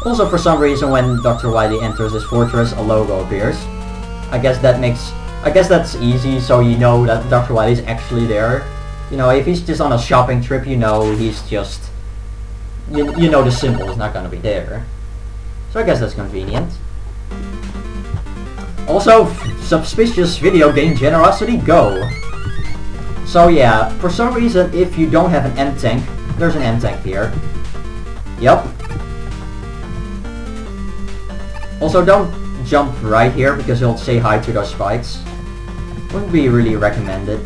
Also, for some reason, when Dr. Wily enters his fortress, a logo appears. I guess that's easy, so you know that Dr. Wily is actually there. You know, if he's just on a shopping trip, you know he's just you know the symbol is not gonna be there. So I guess that's convenient. Also, suspicious video game generosity, go! So yeah, for some reason, if you don't have an M-Tank, there's an M-Tank here. Yup. Also, don't jump right here, because he'll say hi to those spikes. Wouldn't be really recommended.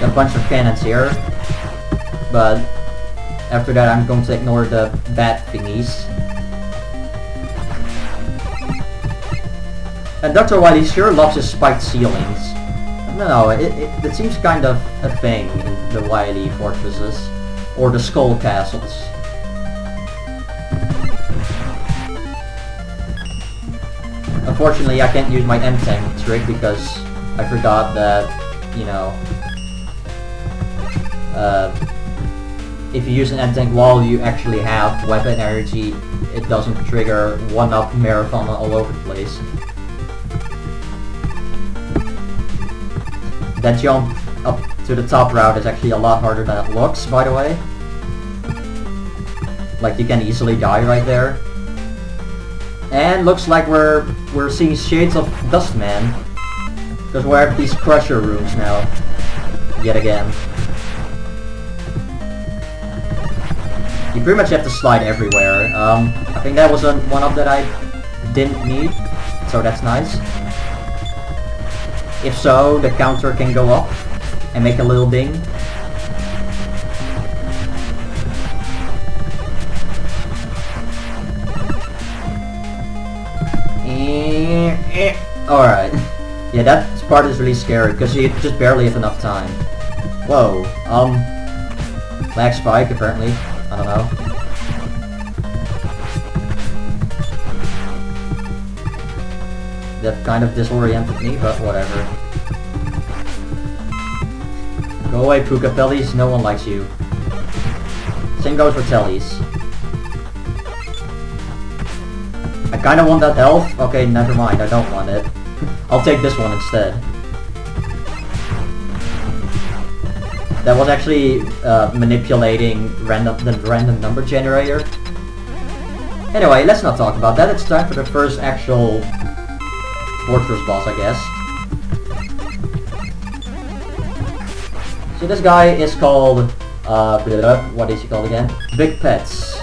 Got a bunch of cannons here, but after that I'm going to ignore the bad thingies. And Dr.Wily sure loves his spiked ceilings. No, it seems kind of a thing in the Wily fortresses, or the skull castles. Unfortunately I can't use my M-Tank trick because I forgot that, you know, if you use an M-Tank while you actually have weapon energy, it doesn't trigger one-up marathon all over the place. That jump up to the top route is actually a lot harder than it looks, by the way. Like, you can easily die right there. And looks like we're seeing shades of Dustman, because we have these crusher rooms now, yet again. You pretty much have to slide everywhere. I think that was one up that I didn't need, so that's nice. If so, the counter can go up and make a little ding. Alright. Yeah, that part is really scary because you just barely have enough time. Whoa. Lag spike apparently. I don't know. That kind of disoriented me, but whatever. Go away, Puka Pellies, no one likes you. Same goes for Tellies. I kinda want that health. Okay, never mind, I don't want it. I'll take this one instead. That was actually manipulating the random number generator. Anyway, let's not talk about that. It's time for the first actual fortress boss, I guess. So this guy is called, what is he called again? Big Pets.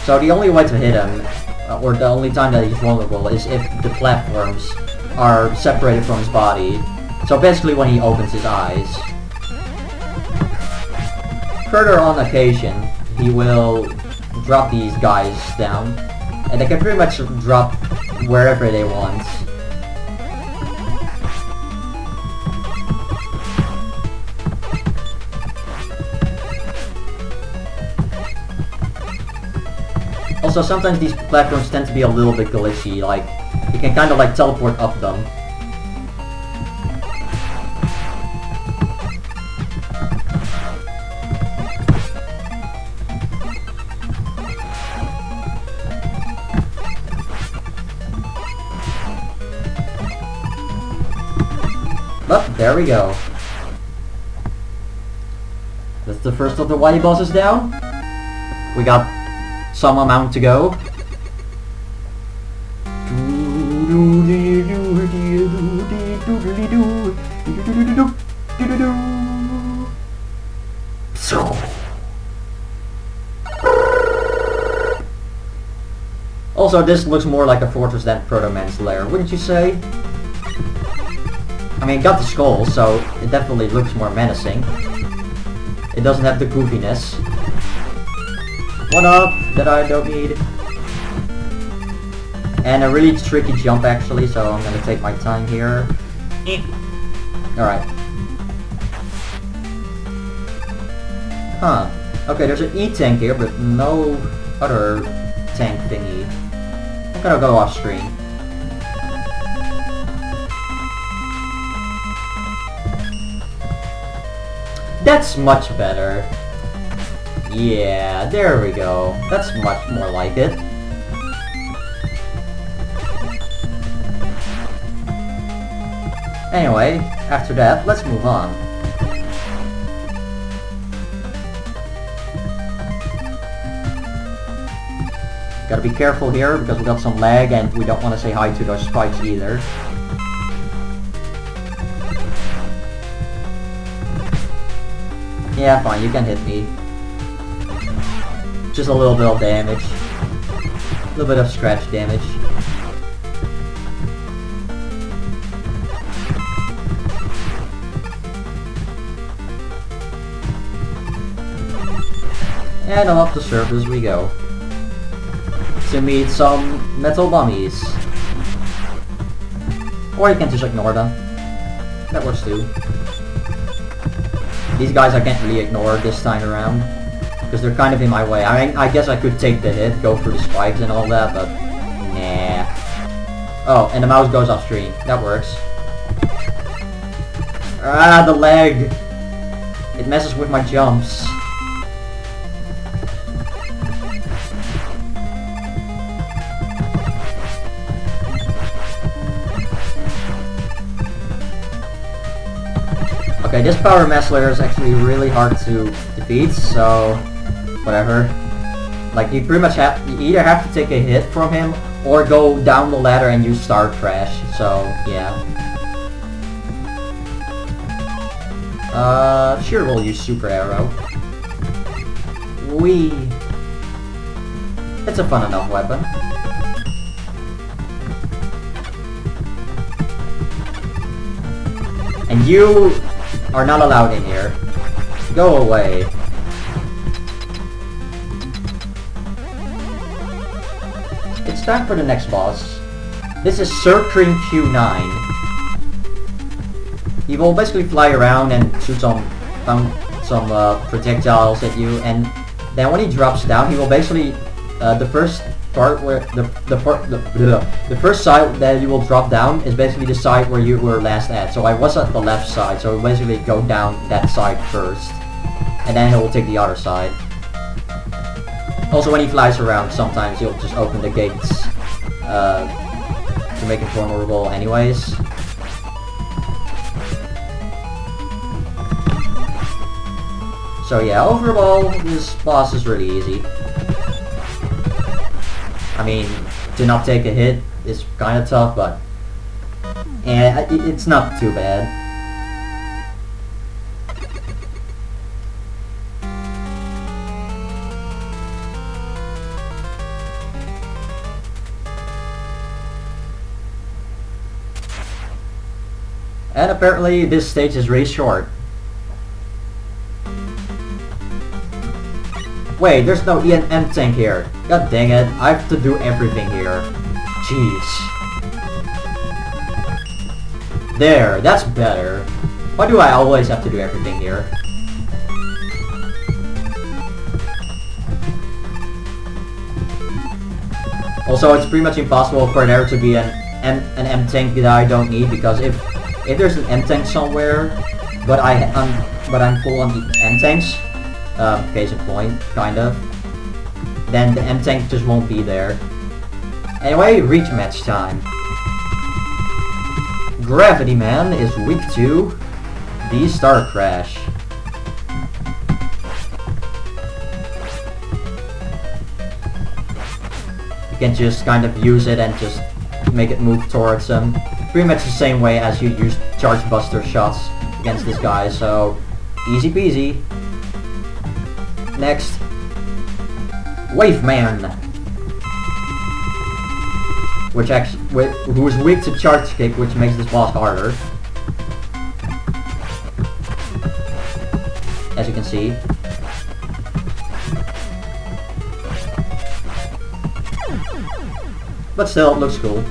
So the only way to hit him, or the only time that he's vulnerable, is if the platforms are separated from his body. So basically when he opens his eyes. Further on occasion, he will drop these guys down, and they can pretty much drop wherever they want. Also, sometimes these platforms tend to be a little bit glitchy, like, you can kind of like teleport up them. But there we go. That's the first of the Wily bosses down. We got some amount to go. Also, this looks more like a fortress than Proto Man's lair, wouldn't you say? I mean, it got the skull, so it definitely looks more menacing. It doesn't have the goofiness. One up that I don't need. And a really tricky jump actually, so I'm gonna take my time here. Alright. Huh. Okay, there's an E-tank here, but no other tank thingy. I'm gonna go off screen. That's much better. Yeah, there we go. That's much more like it. Anyway, after that, let's move on. Gotta be careful here because we got some lag and we don't want to say hi to those spikes either. Yeah, fine, you can hit me. Just a little bit of damage. A little bit of scratch damage. And on up the surface we go. To meet some metal mummies. Or you can just ignore them. That works too. These guys I can't really ignore this time around. Because they're kind of in my way. I mean, I guess I could take the hit, go through the spikes and all that, but... nah. Oh, and the mouse goes upstream. That works. Ah, the leg! It messes with my jumps. Okay, this power mass layer is actually really hard to defeat, so whatever. Like you pretty much you either have to take a hit from him or go down the ladder and use Star Crash. So yeah. Sure, we'll use Super Arrow. Whee! It's a fun enough weapon. And you are not allowed in here. Go away. It's time for the next boss. This is Circling Q9. He will basically fly around and shoot some projectiles at you, and then when he drops down, he will basically the first part where the first side that you will drop down is basically the side where you were last at. So I was at the left side, so basically go down that side first, and then he will take the other side. Also, when he flies around, sometimes he'll just open the gates to make it vulnerable anyways. So yeah, overall, this boss is really easy. I mean, to not take a hit is kind of tough, but it's not too bad. And apparently this stage is really short. Wait, there's no EM tank here. God dang it, I have to do everything here. Jeez. There, that's better. Why do I always have to do everything here? Also, it's pretty much impossible for there to be an M tank that I don't need, because if there's an M tank somewhere, but I'm full on the M tanks, case in point, kind of, then the M tank just won't be there. Anyway, reach match time. Gravity Man is weak to the Star Crash. You can just kind of use it and just make it move towards him. Pretty much the same way as you use Charge Buster shots against this guy, so easy peasy. Next, Wave Man, who is weak to Charge Kick, which makes this boss harder, as you can see. But still, it looks cool.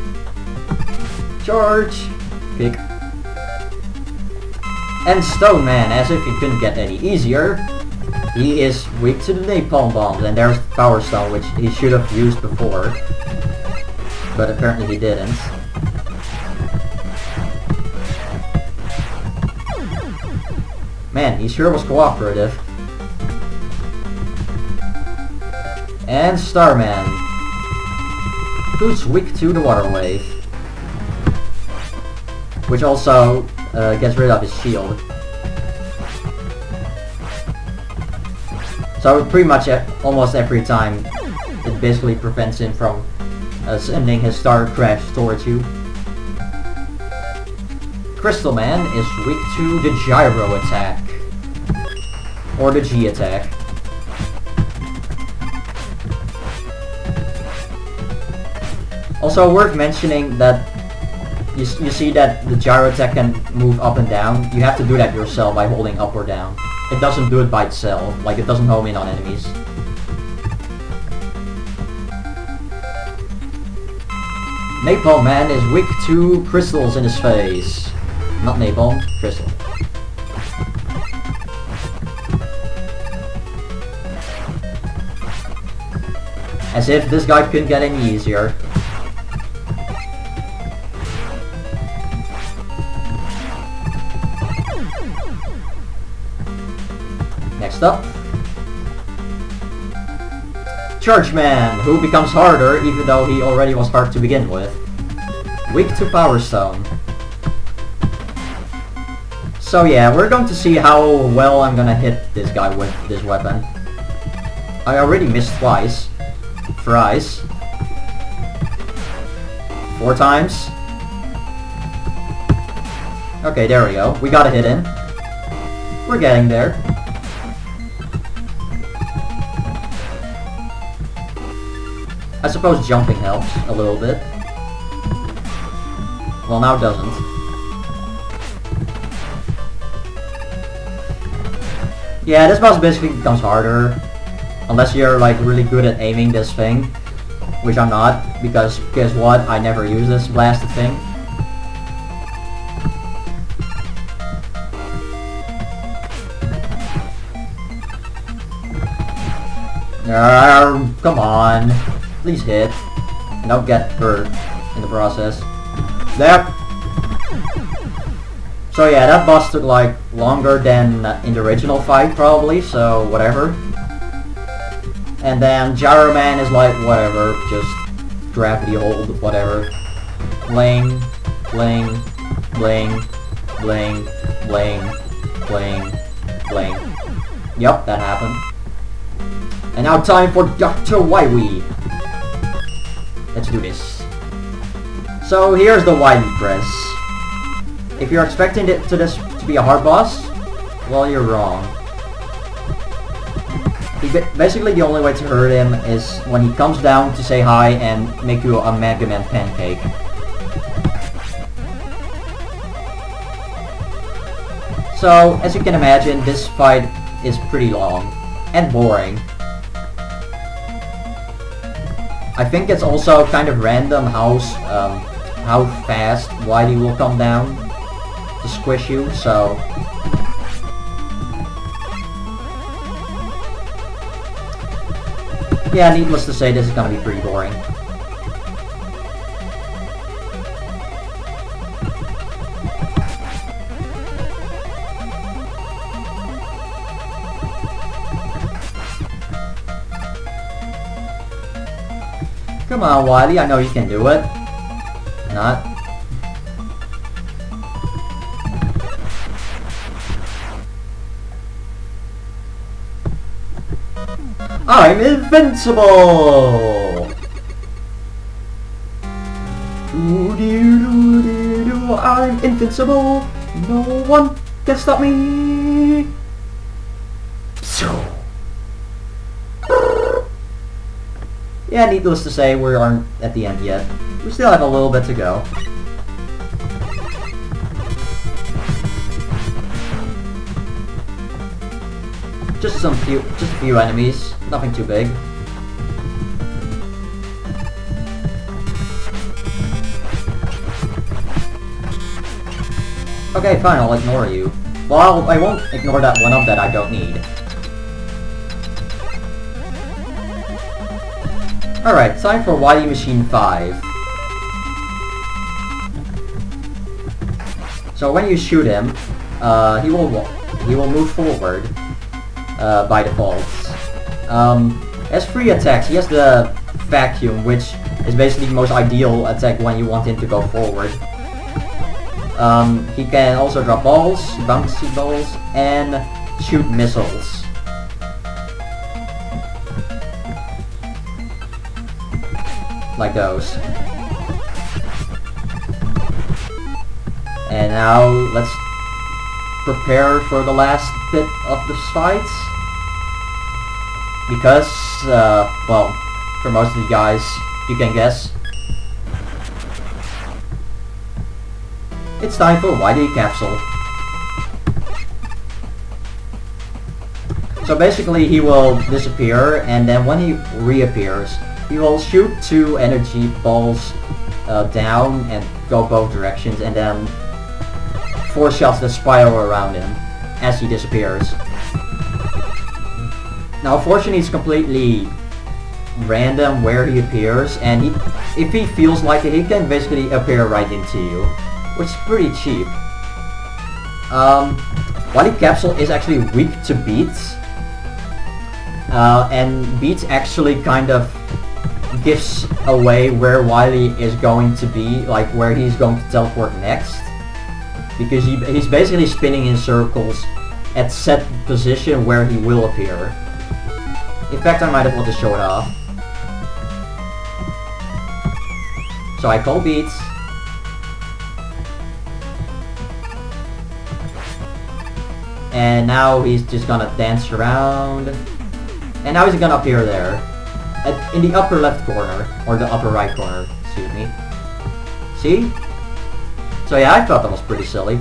Charge Kick. And Stone Man, as if he couldn't get any easier. He is weak to the napalm bombs, and there's Power Stone, which he should have used before, but apparently he didn't. Man, he sure was cooperative. And Starman, who's weak to the water wave, which also gets rid of his shield. So pretty much almost every time it basically prevents him from sending his star crash towards you. Crystal Man is weak to the gyro attack, or the G attack. Also worth mentioning that you see that the gyro attack can move up and down. You have to do that yourself by holding up or down. It doesn't do it by itself, like it doesn't home in on enemies. Napalm Man is weak to crystals in his face. Not napalm, crystal. As if this guy couldn't get any easier. Next up, Charge Man, who becomes harder even though he already was hard to begin with. Weak to Power Stone. So yeah, we're going to see how well I'm gonna hit this guy with this weapon. I already missed twice. Thrice. 4 times. Okay, there we go. We got a hit in. We're getting there. I suppose jumping helps a little bit. Well, now it doesn't. Yeah, this boss basically becomes harder. Unless you're like really good at aiming this thing. Which I'm not, because guess what? I never use this blasted thing. Come on. Please hit. And don't get hurt in the process. There. So yeah, that boss took like longer than in the original fight probably, so whatever. And then Gyro Man is like whatever, just gravity hold, whatever. Bling, bling, bling, bling, bling, bling, bling. Yup, that happened. And now time for Dr.Wily. Let's do this. So here's the Wily press. If you're expecting this to be a hard boss, well, you're wrong. Basically, the only way to hurt him is when he comes down to say hi and make you a Mega Man pancake. So, as you can imagine, this fight is pretty long and boring. I think it's also kind of random how fast Wily will come down to squish you, so... Yeah, needless to say, this is gonna be pretty boring. Come on, Wily, I know you can do it. Not. I'm invincible! I'm invincible! No one can stop me! Yeah, needless to say, we aren't at the end yet. We still have a little bit to go. Just a few enemies, nothing too big. Okay, fine, I'll ignore you. Well, I won't ignore that one-up that I don't need. Alright, time for Wily Machine 5. So when you shoot him, he will move forward by default. Has 3 attacks. He has the vacuum, which is basically the most ideal attack when you want him to go forward. He can also drop balls, bouncy balls, and shoot missiles. Like those. And now let's prepare for the last bit of the fight. Because, well, for most of you guys, you can guess. It's time for Wily Capsule. So basically he will disappear, and then when he reappears, he will shoot 2 energy balls down and go both directions, and then 4 shots that spiral around him as he disappears. Now unfortunately it's completely random where he appears, and if he feels like it, he can basically appear right into you, which is pretty cheap. Wily Capsule is actually weak to beats, and beats actually kind of gives away where Wily is going to be, like where he's going to teleport next, because he's basically spinning in circles at set position where he will appear. In fact, I might as well just show it off. So I call beats. And now he's just gonna dance around. And now he's gonna appear there. In the upper left corner. Or the upper right corner, excuse me. See? So yeah, I thought that was pretty silly.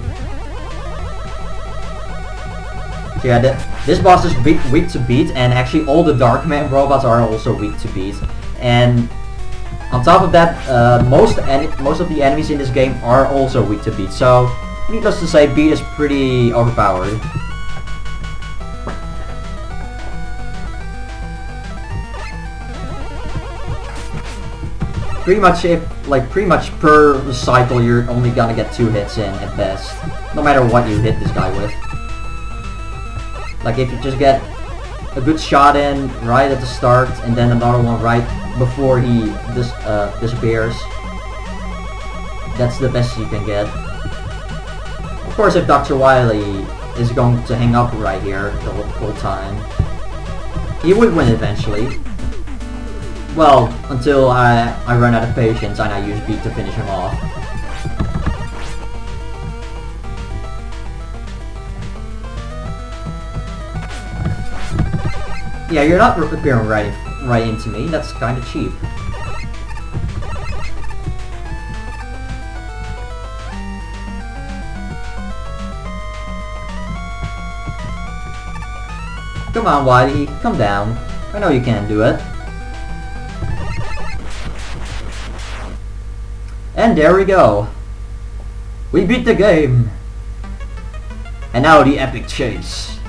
So yeah, this boss is weak to beat, and actually all the Darkman robots are also weak to beat. And on top of that, most of the enemies in this game are also weak to beat. So, needless to say, beat is pretty overpowered. Pretty much per cycle, you're only gonna get 2 hits in at best, no matter what you hit this guy with. Like if you just get a good shot in right at the start, and then another one right before he disappears, that's the best you can get. Of course, if Dr.Wily is going to hang up right here the whole time, he would win eventually. Well, until I run out of patience and I use beat to finish him off. Yeah, you're not appearing right into me. That's kind of cheap. Come on, Wily, come down. I know you can do it. And there we go. We beat the game. And now the epic chase.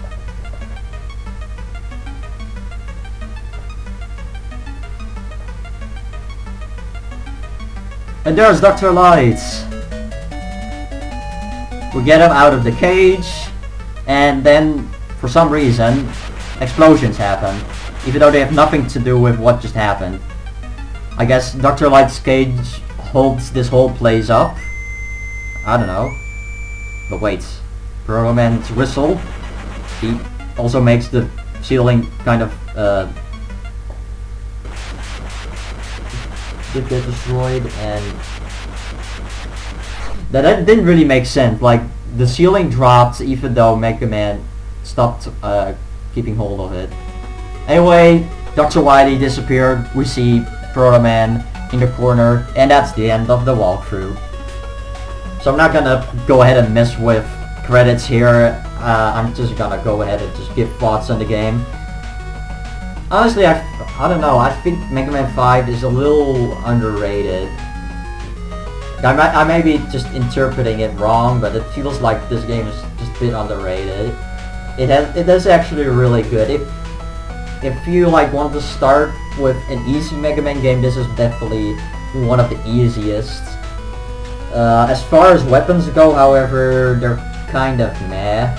And there's Dr. Lights. We get him out of the cage, and then, for some reason, explosions happen, even though they have nothing to do with what just happened. I guess Dr. Light's cage holds this whole place up. I don't know. But wait. Proto Man's whistle, he also makes the ceiling kind of get destroyed, and that didn't really make sense. Like, the ceiling dropped even though Mega Man stopped keeping hold of it. Anyway, Dr. Wily disappeared. We see Proto Man in the corner, and that's the end of the walkthrough. So I'm not gonna go ahead and mess with credits here. I'm just gonna go ahead and just give thoughts on the game. Honestly, I don't know. I think Mega Man 5 is a little underrated. I may be just interpreting it wrong, but it feels like this game is just a bit underrated. It is actually really good. If you want to start with an easy Mega Man game, this is definitely one of the easiest. As far as weapons go, however, they're kind of meh.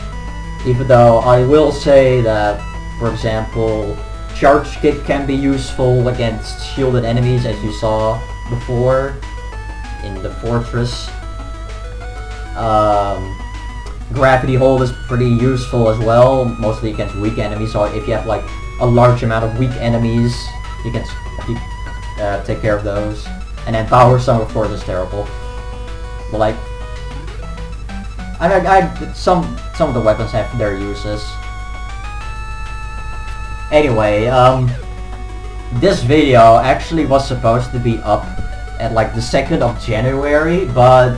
Even though I will say that, for example, Charge kick can be useful against shielded enemies, as you saw before in the fortress. Gravity hold is pretty useful as well, mostly against weak enemies. So if you have like a large amount of weak enemies, you can take care of those. And then power song, of course, is terrible. But like, some of the weapons have their uses. Anyway, this video actually was supposed to be up at like the 2nd of January, but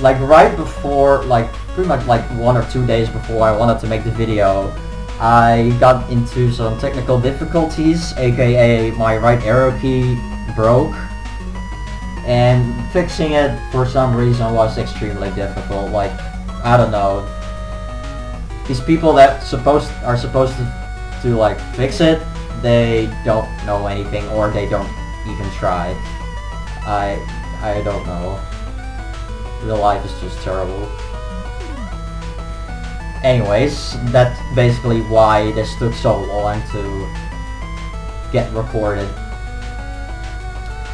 like right before, like pretty much like 1 or 2 days before I wanted to make the video, I got into some technical difficulties, aka my right arrow key broke, and fixing it for some reason was extremely difficult. Like, I don't know, these people that are supposed to like fix it, they don't know anything, or they don't even try. I don't know. Real life is just terrible. Anyways, that's basically why this took so long to get recorded.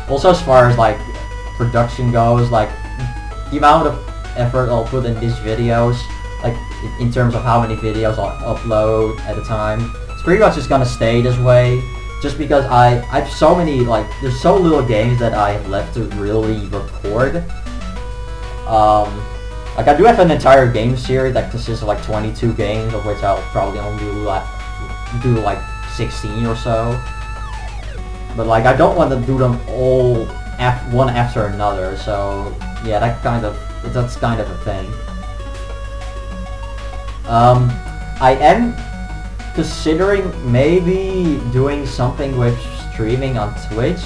Also, as far as like production goes, like the amount of effort I'll put in these videos, like in terms of how many videos I'll upload at a time, it's pretty much just gonna stay this way. Just because I've so many, like, there's so little games that I have left to really record. Like, I do have an entire game series that consists of like 22 games, of which I'll probably only do like 16 or so. But like, I don't want to do them all one after another, so yeah, that's kind of a thing. I am considering maybe doing something with streaming on Twitch.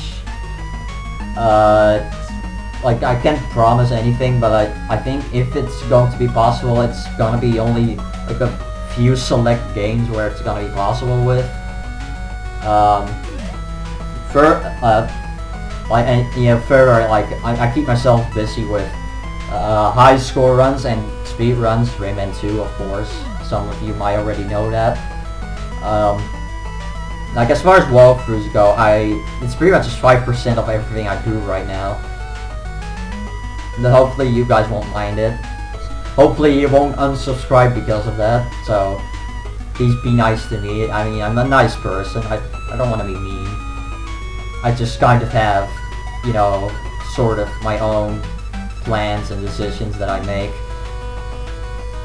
Like, I can't promise anything, but I think if it's going to be possible, it's gonna be only like a few select games where it's gonna be possible with. Further, like, I keep myself busy with high score runs and speed runs, Rayman 2, of course. Some of you might already know that. Like, as far as walkthroughs go, it's pretty much just 5% of everything I do right now. And hopefully you guys won't mind it. Hopefully you won't unsubscribe because of that, so please be nice to me. I mean, I'm a nice person, I don't want to be mean. I just kind of have, you know, sort of my own plans and decisions that I make.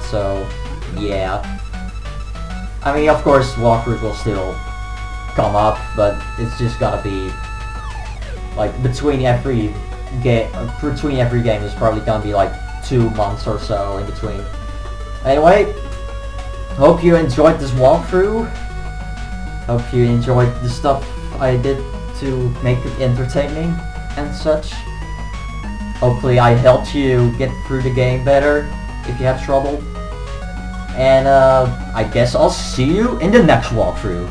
So, yeah. I mean, of course, walkthroughs will still come up, but it's just gonna be like between every game. Is probably gonna be like 2 months or so in between. Anyway, hope you enjoyed this walkthrough. Hope you enjoyed the stuff I did to make it entertaining and such. Hopefully, I helped you get through the game better if you had trouble. And I guess I'll see you in the next walkthrough.